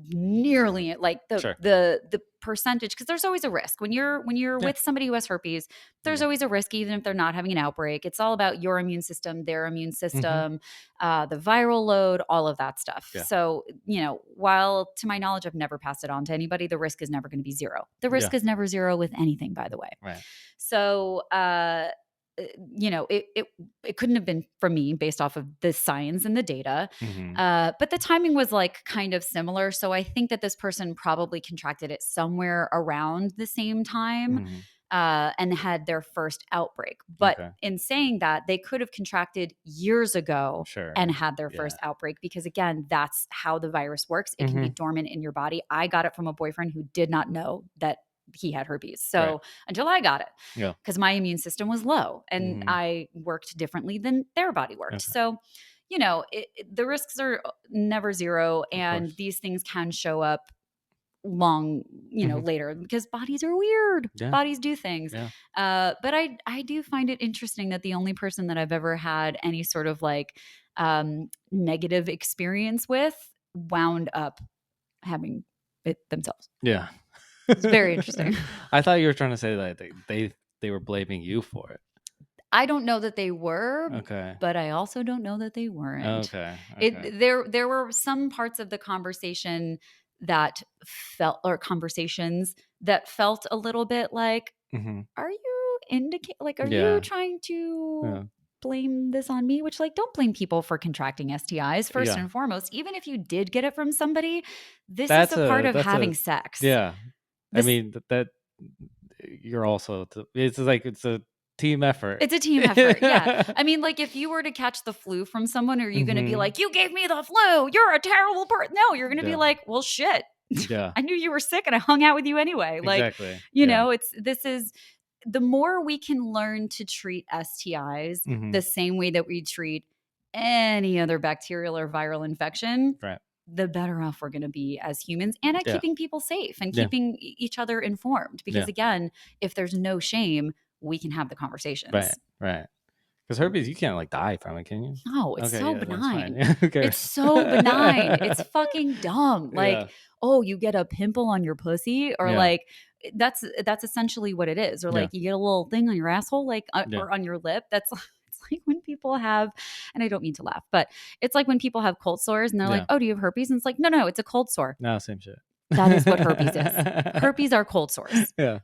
nearly like the percentage, because there's always a risk when you're with somebody who has herpes. There's always a risk, even if they're not having an outbreak. It's all about your immune system, their immune system, the viral load, all of that stuff. So, while to my knowledge I've never passed it on to anybody, the risk is never going to be zero. The risk is never zero with anything, by the way. Right. So it couldn't have been from me based off of the science and the data. But the timing was like kind of similar. So I think that this person probably contracted it somewhere around the same time and had their first outbreak. But in saying that, they could have contracted years ago and had their first outbreak, because again, that's how the virus works. It can be dormant in your body. I got it from a boyfriend who did not know that he had herpes. So until I got it, because my immune system was low and I worked differently than their body worked. So, the risks are never zero, and these things can show up long, later, because bodies are weird. Bodies do things. But I do find it interesting that the only person that I've ever had any sort of like negative experience with wound up having it themselves. Yeah. It's very interesting. I thought you were trying to say that they were blaming you for it. I don't know that they were, okay, but I also don't know that they weren't. Okay. There were some parts of the conversation that felt, or conversations that felt a little bit like, are you indicate, like, are you trying to blame this on me, which like don't blame people for contracting STIs first Yeah. and foremost. Even if you did get it from somebody, this is That's a part a of that's a having sex. yeah. I This mean that you're also it's like it's a team effort. It's a team effort. Yeah. I mean, like if you were to catch the flu from someone, are you going to be Mhm. like, you gave me the flu? You're a terrible person. No, you're going to be Yeah. like, well, shit. Yeah. I knew you were sick and I hung out with you anyway. Like, Exactly. you Yeah. know, this is the more we can learn to treat STIs Mhm. the same way that we treat any other bacterial or viral infection, Right. the better off we're going to be as humans and at Yeah. keeping people safe and Yeah. keeping each other informed. Because Yeah. again, if there's no shame, we can have the Right. conversations. Right. Because herpes, you can't like die from it, can you? No, it's Okay. so Yeah. That's fine. benign. Yeah. Who It's cares? so benign. It's fucking dumb. Like, Yeah. oh, you get a pimple on your pussy, or Yeah. like that's essentially what it is. Or Yeah. like you get a little thing on your asshole, like Yeah. or on your lip. That's it's like when people have, and I don't mean to laugh, but it's like when people have cold sores and they're like, Yeah. oh, do you have herpes? And it's like, no, it's a cold sore. No, same shit. That is what herpes is. Herpes are cold sores. Yeah.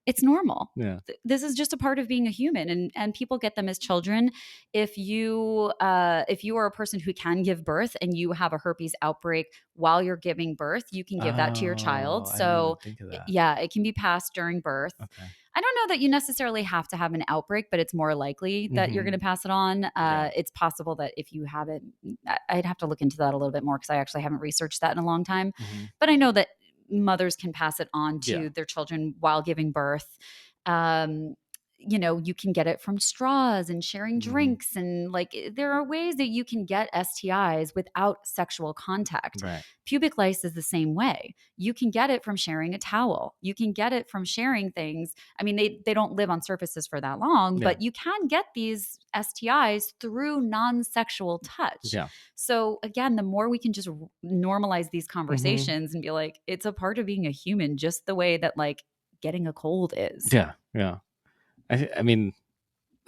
It's normal. Yeah. This is just a part of being a human, and people get them as children. If you are a person who can give birth and you have a herpes outbreak while you're giving birth, you can give that to your child. Oh, I didn't even So think of that. yeah, it can be passed during birth. Okay. I don't know that you necessarily have to have an outbreak, but it's more likely that you're Mhm. going to pass it on. Yeah. It's possible that if you have it, I'd have to look into that a little bit more because I actually haven't researched that in a long time. Mhm. But I know that mothers can pass it on to Yeah. their children while giving birth. Um, you know, you can get it from straws and sharing Mhm. drinks. And like, there are ways that you can get STIs without sexual contact. Right. Pubic lice is the same way. You can get it from sharing a towel. You can get it from sharing things. I mean, they don't live on surfaces for that long, Yeah. but you can get these STIs through non-sexual touch. Yeah. So again, the more we can just normalize these Mhm. conversations and be like, it's a part of being a human, just the way that like getting a cold is. Yeah. Yeah. I mean,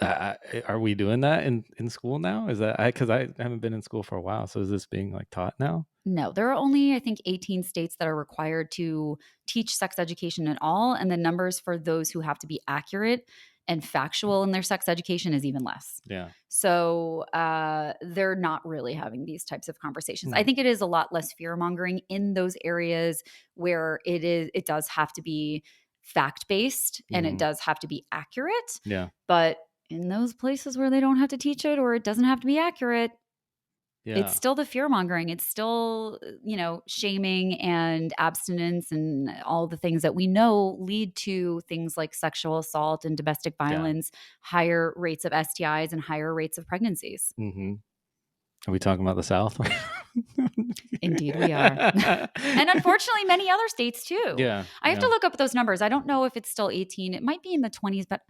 are we doing that in school now? Is that because I haven't been in school for a while? So is this being like taught now? No, there are only, I think, 18 states that are required to teach sex education at all. And the numbers for those who have to be accurate and factual in their sex education is even less. Yeah. So they're not really having these types of conversations. I No. think it is a lot less fear mongering in those areas where it does have to be fact based and it Mhm. does have to be accurate. Yeah. But in those places where they don't have to teach it or it doesn't have to be accurate, it's Yeah. still the fear mongering. It's still, you know, shaming and abstinence and all the things that we know lead to things like sexual assault and domestic Yeah. violence, higher rates of STIs and higher rates of pregnancies. Mhm. Are we talking about the South? Indeed, we are. And unfortunately, many other states too. Yeah. I have to Yeah. look up those numbers. I don't know if it's still 18. It might be in the 20s, but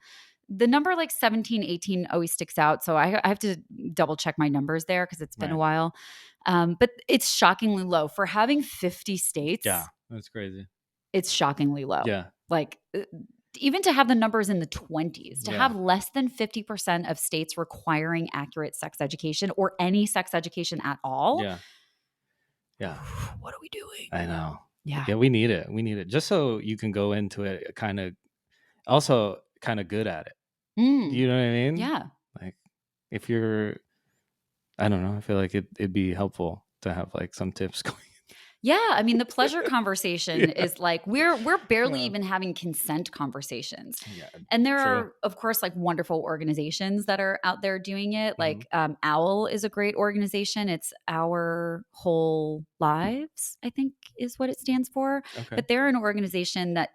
the number like 17, 18 always sticks out. So I have to double check my numbers there because it's been a Right. while. But it's shockingly low. For having 50 states, Yeah. That's crazy. it's shockingly low. Yeah. Like even to have the numbers in the 20s, to Yeah. have less than 50% of states requiring accurate sex education or any sex education at all. Yeah. Yeah. What are we doing? I know. Yeah. Yeah, we need it. We need it just so you can go into it kind of good at it. You know what I mean? Yeah. Like if you're, I don't know, I feel like it'd be helpful to have like some tips going. Yeah, I mean the pleasure conversation Yeah. is like we're barely Yeah. even having consent conversations. Yeah. And there True. are of course like wonderful organizations that are out there doing it. Mhm. Like OWL is a great organization. It's Our Whole Lives, I think is what it stands for. Okay. But they're an organization that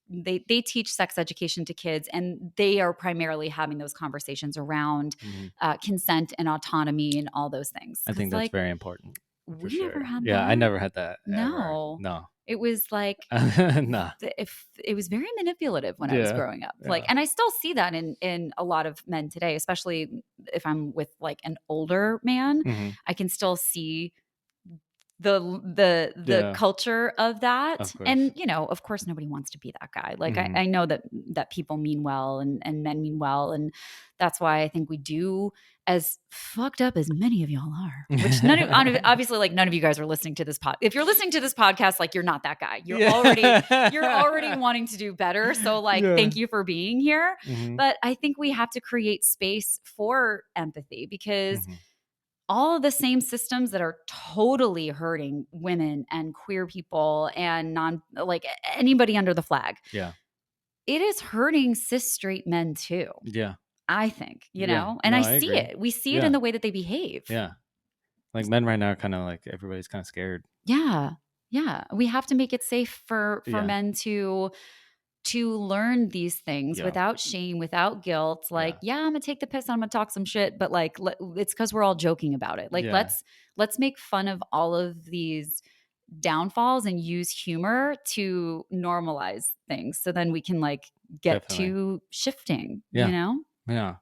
they teach sex education to kids, and they are primarily having those conversations around Mhm. consent and autonomy and all those things. I think 'Cause, that's like, very important. For we sure. never had Yeah, I that. never had that ever. No. No. It was like Nah. if it was very manipulative when I was Yeah. growing up. Like, Yeah. and I still see that in a lot of men today, especially if I'm with like an older man. Mhm. I can still see the Yeah. culture of that. Of course. And, you know, of course nobody wants to be that guy. Like I know that people mean well and men mean well. And that's why I think we do, as fucked up as many of y'all are, which obviously like none of you guys are listening to this if you're listening to this podcast, like you're not that guy. You're already wanting to do better. So like, thank you for being here. But I think we have to create space for empathy, because all of the same systems that are totally hurting women and queer people and like anybody under the flag. Yeah. It is hurting cis straight men too. Yeah. I think, you Yeah. know, and No, I see agree. it. We see it in the way that they behave. Yeah. Like men right now are kind of like, everybody's kind of scared. Yeah. Yeah. We have to make it safe for men to learn these things without shame, without guilt. Like, I'm gonna take the piss, I'm gonna talk some shit, but like, it's because we're all joking about it. Like, let's make fun of all of these downfalls and use humor to normalize things, so then we can like get to shifting. You know? Yeah.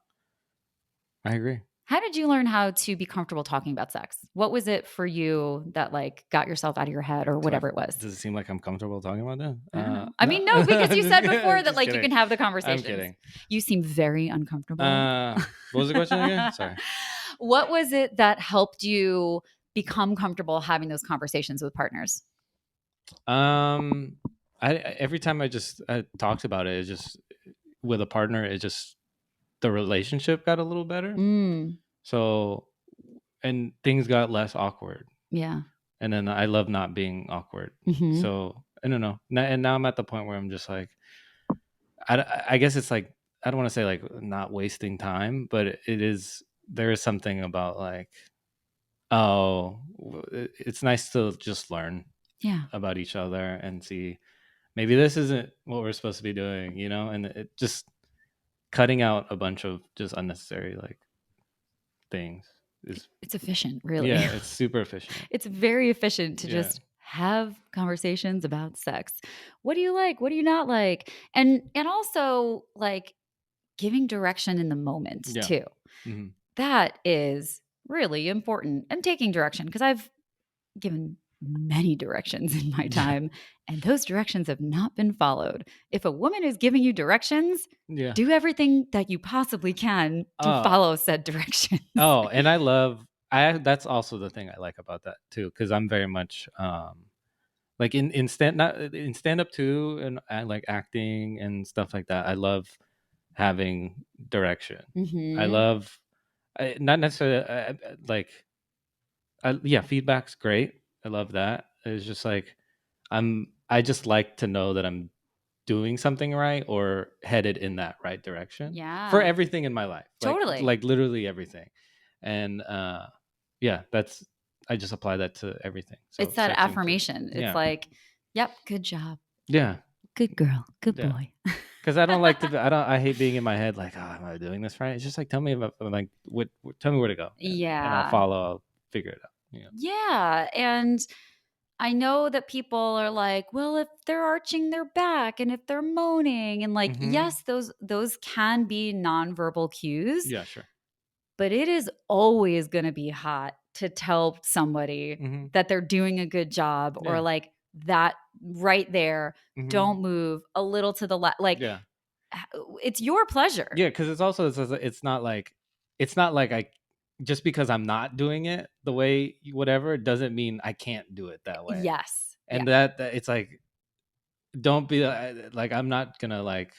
I agree. How did you learn how to be comfortable talking about sex? What was it for you that like got yourself out of your head or whatever it was? Does it seem like I'm comfortable talking about that? I mean, no, because you said before that like kidding. You can have the conversations. I'm kidding. You seem very uncomfortable. What was the question again? Sorry. What was it that helped you become comfortable having those conversations with partners? Every time I talked about it, just with a partner, the relationship got a little better. So, and things got less awkward. Yeah. And then I love not being awkward. So I don't know. And now I'm at the point where I'm just like, I guess it's like, I don't want to say like not wasting time, but there is something about like, oh, it's nice to just learn about each other and see maybe this isn't what we're supposed to be doing, you know? And it just cutting out a bunch of just unnecessary like things it's efficient, really. Yeah, it's super efficient. It's very efficient to just have conversations about sex. What do you like? What do you not like? And also like giving direction in the moment too. That is really important. And taking direction, because I've given many directions in my time and those directions have not been followed. If a woman is giving you directions, do everything that you possibly can to follow said directions. And that's also the thing I like about that too, because I'm very much like in stand up too, and I like acting and stuff like that. I love having direction. I love not necessarily feedback's great. I love that. It's just like I just like to know that I'm doing something right or headed in that right direction. Yeah. For everything in my life. Totally. Like literally everything. And that's I just apply that to everything. So it's that affirmation. It's like, yep, good job. Yeah. Good girl. Good boy. Because I don't like to. I hate being in my head like, oh, am I doing this right? It's just like, tell me about like tell me where to go. And I'll follow. I'll figure it out. Yeah. And I know that people are like, well, if they're arching their back and if they're moaning and like, yes, those can be nonverbal cues. Yeah, sure. But it is always going to be hot to tell somebody that they're doing a good job or like that right there. Don't move a little to the left. Like, it's your pleasure. Yeah. Cause it's not like I, just because I'm not doing it the way whatever, it doesn't mean I can't do it that way. Yes. And that it's like, don't be like, I'm not going to like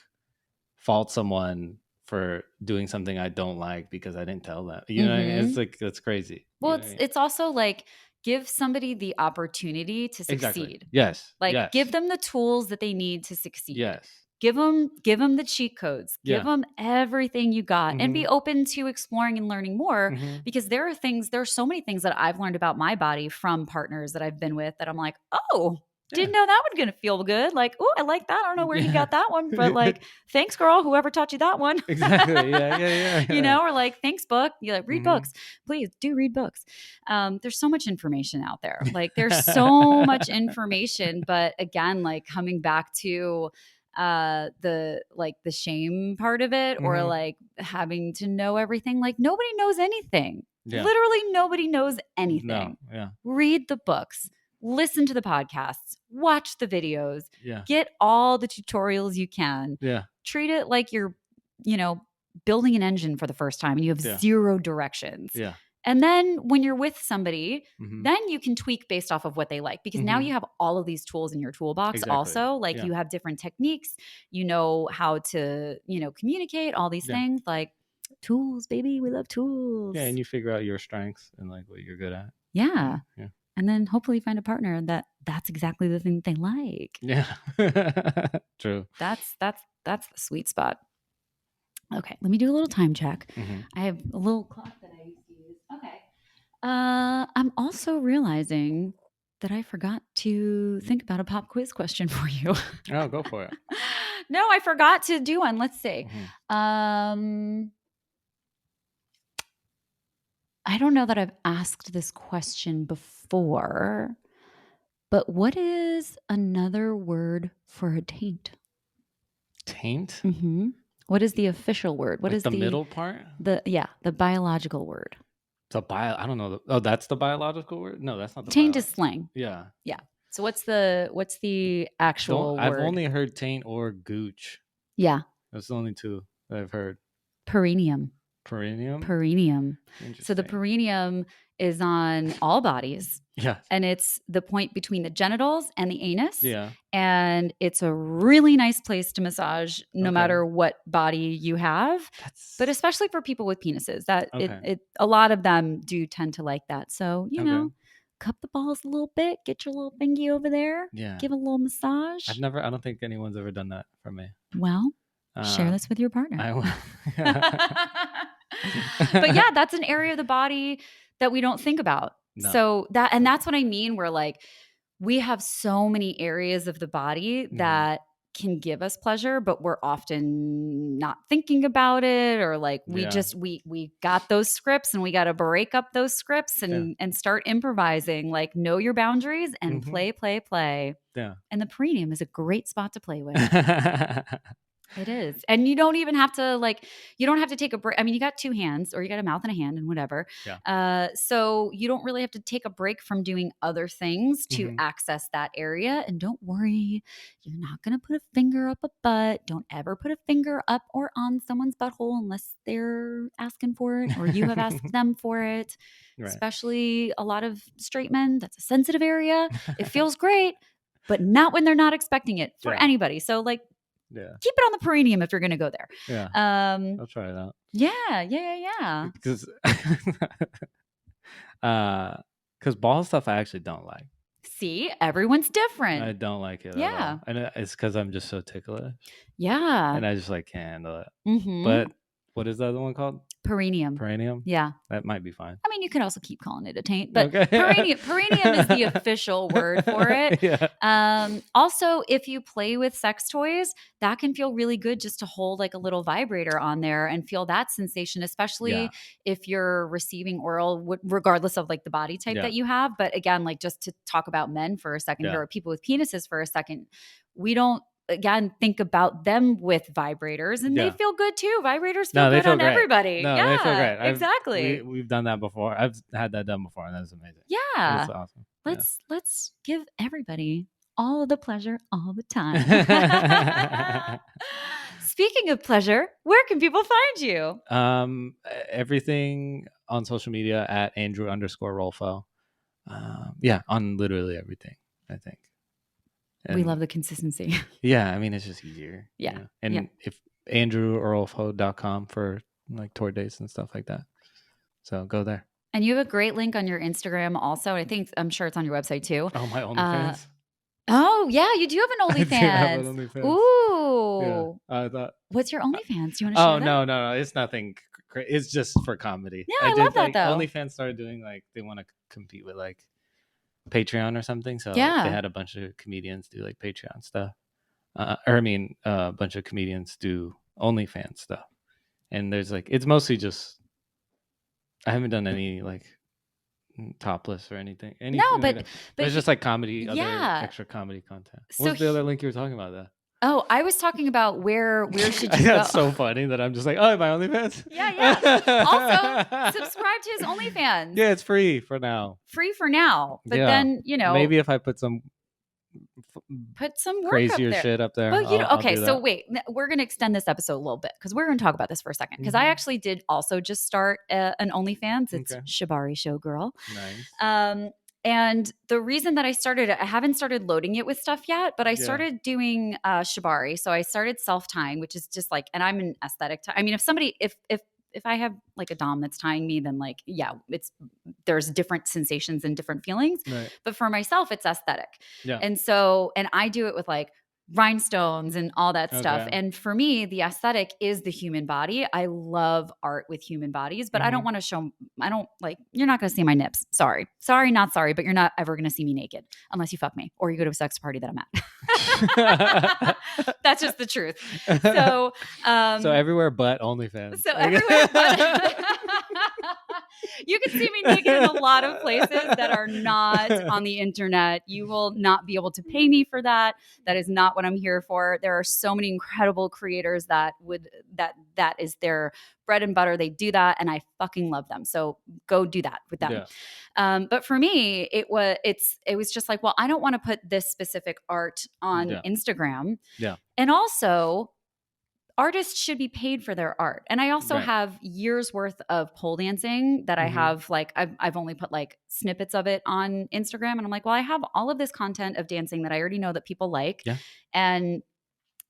fault someone for doing something I don't like because I didn't tell them. You know what I mean? It's like, that's crazy. Well, it's also like give somebody the opportunity to succeed. Exactly. Yes. Like give them the tools that they need to succeed. Yes. Give them the cheat codes. Give them everything you got and be open to exploring and learning more because there are so many things that I've learned about my body from partners that I've been with that I'm like, oh, didn't know that was going to feel good. Like, oh, I like that. I don't know where you got that one, but like, thanks, girl, whoever taught you that one. Exactly. Yeah. You know, or like, thanks, book. You like read books. Please do read books. There's so much information out there. Like, there's so much information. But again, like coming back to the shame part of it or like having to know everything. Like, nobody knows anything. Yeah. Literally nobody knows No. anything. Yeah. Read the books, listen to the podcasts, watch the videos, Yeah. get all the tutorials you can. Yeah. Treat it like you're, building an engine for the first time and you have Yeah. zero directions. Yeah. And then when you're with somebody, Mhm. then you can tweak based off of what they like, because now Mhm. you have all of these tools in your toolbox. Exactly. Also, like Yeah. you have different techniques, you know how to, communicate, all these Yeah. things, like tools, baby. We love tools. Yeah, and you figure out your strengths and like what you're good at. Yeah. Yeah. And then hopefully find a partner that's exactly the thing that they like. Yeah. True. That's the sweet spot. Okay, let me do a little time check. Mhm. I have a little clock that I used to use. Okay. I'm also realizing that I forgot to think about a pop quiz question for you. Oh, go for it. No, I forgot to do one. Let's see. Mhm. I don't know that I've asked this question before, but what is another word for a taint? Taint? Mm-hmm. What is the official word? What Like is the middle part? the biological word? I don't know. Oh, that's the biological word? No, that's not the Taint is slang. Yeah. Yeah. So what's the actual I've word? only heard taint or gooch. Yeah. That's the only two that I've heard. Perineum. Perineum? Perineum. So the Interesting. perineum is on all bodies, Yeah. and it's the point between the genitals and the anus. Yeah. And it's a really nice place to massage no Okay. matter what body you have. But especially for people with penises, that Okay. a lot of them do tend to like that. So, Okay. cup the balls a little bit, get your little fingy over there, Yeah. give a little massage. I don't think anyone's ever done that for me. Well, share this with your partner. I will. But yeah, that's an area of the body that we don't think about. No. So that's what I mean. We're like, we have so many areas of the body that can give us pleasure, but we're often not thinking about it, or like we just we got those scripts and we got to break up those scripts and start improvising. Like, know your boundaries and play. Yeah. And the perineum is a great spot to play with. It is. And you don't even have to you don't have to take a break. I mean, you got two hands, or you got a mouth and a hand and whatever. Yeah. So you don't really have to take a break from doing other things to access that area. And don't worry, you're not going to put a finger up a butt. Don't ever put a finger up or on someone's butthole unless they're asking for it or you have asked them for it. Right. Especially a lot of straight men. That's a sensitive area. It feels great, but not when they're not expecting it for anybody. So keep it on the perineum if you're going to go there. Yeah. I'll try it out. Yeah. Because ball stuff I actually don't like. See, everyone's different. I don't like it at all. And it's because I'm just so ticklish. Yeah. And I just can't handle it. But what is the other one called? Perineum. Perineum? Yeah. That might be fine. I mean, you could also keep calling it a taint, but perineum is the official word for it. Yeah. Also, if you play with sex toys, that can feel really good just to hold like a little vibrator on there and feel that sensation, especially if you're receiving oral, regardless of like the body type that you have. But again, like just to talk about men for a second or people with penises for a second, we don't, again, think about them with vibrators, and they feel good too. Vibrators feel good on everybody. No, yeah, they feel great. Exactly. We've done that before. I've had that done before, and that's amazing. Yeah, it's awesome. Let's give everybody all the pleasure all the time. Speaking of pleasure, where can people find you? Everything on social media at Andrew_Rolfo. On literally everything, I think. And we love the consistency. Yeah, I mean, it's just easier. Yeah. And if AndrewOrolfo.com for like tour dates and stuff like that. So go there. And you have a great link on your Instagram also. I'm sure it's on your website too. Oh, my OnlyFans. Oh, yeah, you do have an OnlyFans. I do have an OnlyFans. Ooh. Yeah, I thought. What's your OnlyFans? Do you want to share that? No. It's nothing. It's just for comedy. Yeah, I love that though. OnlyFans started doing they want to compete with Patreon or something. So they had a bunch of comedians do Patreon stuff. A bunch of comedians do OnlyFans stuff. And there's it's mostly just, I haven't done any topless or anything. No, but it's just comedy, other extra comedy content. What's the other link you were talking about? That Oh, I was talking about where should you go? That's so funny that I'm just like, oh, my OnlyFans. Yeah. Also, subscribe to his OnlyFans. Yeah, it's free for now. Free for now, but Yeah. then maybe if I put some work crazier up there. shit up there. Well, I'll okay. do So that. wait, we're gonna extend this episode a little bit because we're gonna talk about this for a second. Because I actually did also just start an OnlyFans. It's Shibari Showgirl. Nice. And the reason that I started it, I haven't started loading it with stuff yet, but I started doing Shibari. So I started self tying, which is just like, and I'm an aesthetic. I mean, if I have like a dom that's tying me, then like, yeah, there's different sensations and different feelings. Right. But for myself, it's aesthetic. Yeah. And I do it with like rhinestones and all that stuff. And for me, the aesthetic is the human body. I love art with human bodies, but I don't want to show, you're not going to see my nips. Sorry, not sorry, but you're not ever going to see me naked unless you fuck me or you go to a sex party that I'm at. That's just the truth. So everywhere but OnlyFans. So everywhere but you can see me naked in a lot of places that are not on the internet. You will not be able to pay me for that. That is not what I'm here for. There are so many incredible creators that is their bread and butter. They do that, and I fucking love them. So go do that with them. Yeah. But for me, it was just like, well, I don't want to put this specific art on Instagram. Yeah. And also, artists should be paid for their art. And I also have years worth of pole dancing that I have, like, I've only put like snippets of it on Instagram. And I'm like, well, I have all of this content of dancing that I already know that people like. Yeah. And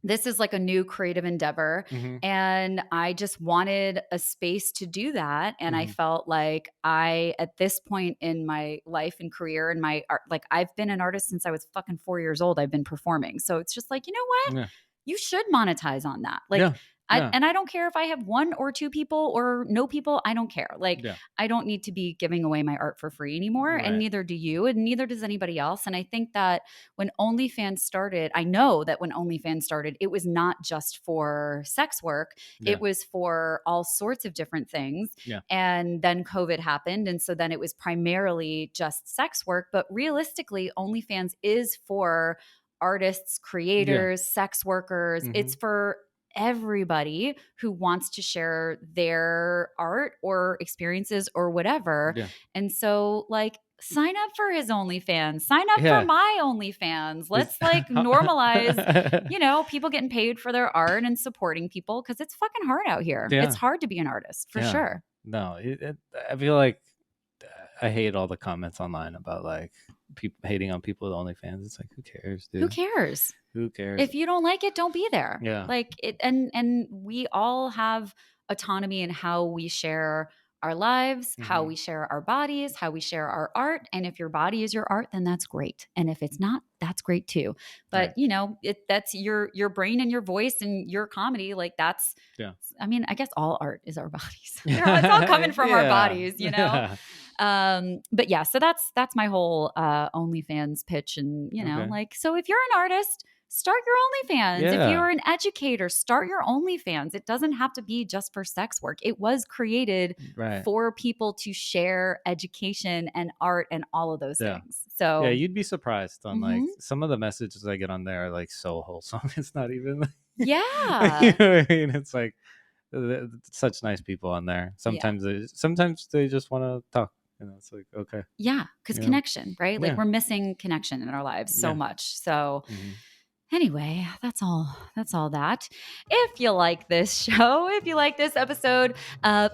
this is like a new creative endeavor. And I just wanted a space to do that. And I felt like at this point in my life and career and my art, like I've been an artist since I was fucking 4 years old. I've been performing. So it's just like, you know what? Yeah. You should monetize on that. Like, and I don't care if I have 1 or 2 people or no people. I don't care. Like, I don't need to be giving away my art for free anymore. Right. And neither do you, and neither does anybody else. And I think that when OnlyFans started, I know that when OnlyFans started, it was not just for sex work. Yeah. It was for all sorts of different things. Yeah. And then COVID happened. And so then it was primarily just sex work. But realistically, OnlyFans is for artists, creators, sex workers. It's for everybody who wants to share their art or experiences or whatever. Yeah. And so, like, sign up for his OnlyFans. Sign up for my OnlyFans. Let's like normalize, people getting paid for their art and supporting people, because it's fucking hard out here. Yeah. It's hard to be an artist for sure. No, I feel like I hate all the comments online about like people hating on people with OnlyFans. It's like, who cares, dude? Who cares? Who cares? If you don't like it, don't be there. Yeah. Like it, and we all have autonomy in how we share our lives, how we share our bodies, how we share our art. And if your body is your art, then that's great. And if it's not, that's great too. But that's your brain and your voice and your comedy. Like that's, I mean, I guess all art is our bodies. It's all coming from our bodies, But yeah, so that's my whole OnlyFans pitch. And like, so if you're an artist, start your OnlyFans. Yeah. If you're an educator, start your OnlyFans. It doesn't have to be just for sex work. It was created for people to share education and art and all of those things. So you'd be surprised on like some of the messages I get on there are like so wholesome. It's not even like, you know what I mean? It's like such nice people on there. Sometimes they just want to talk. It's like, okay. Yeah, because connection, right? Like we're missing connection in our lives so much. So anyway, that's all that. If you like this show, if you like this episode,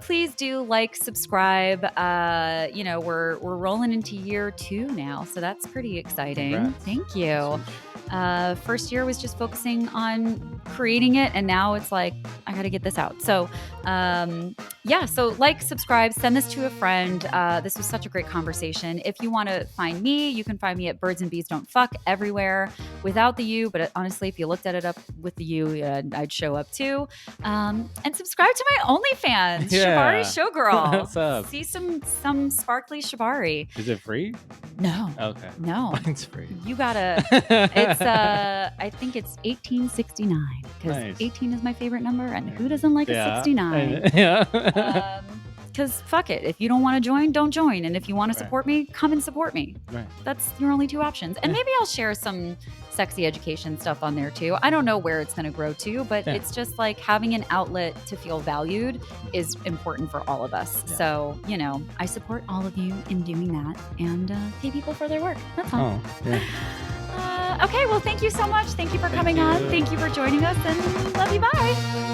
please do like, subscribe. We're rolling into year 2 now, so that's pretty exciting. Congrats. Thank you. First year was just focusing on creating it, and now it's like, I got to get this out. So, so like, subscribe, send this to a friend. This was such a great conversation. If you want to find me, you can find me at Birds and Bees Don't Fuck everywhere without the U, but honestly, if you looked at it up with the U, I'd show up too. And subscribe to my OnlyFans, Shibari Showgirl. What's up? See some sparkly Shibari. Is it free? No. Okay. No. Mine's free. You gotta. It's I think it's 1869 because 18 is my favorite number, and who doesn't like a 69? because fuck it. If you don't want to join, don't join. And if you want to support me, come and support me. Right. That's your only two options. And maybe I'll share some sexy education stuff on there too. I don't know where it's going to grow to, but it's just like having an outlet to feel valued is important for all of us. Yeah. So, you know, I support all of you in doing that and pay people for their work. That's all. Oh, yeah. Okay, well, thank you so much. Thank you for coming on. Thank you for joining us, and love you. Bye.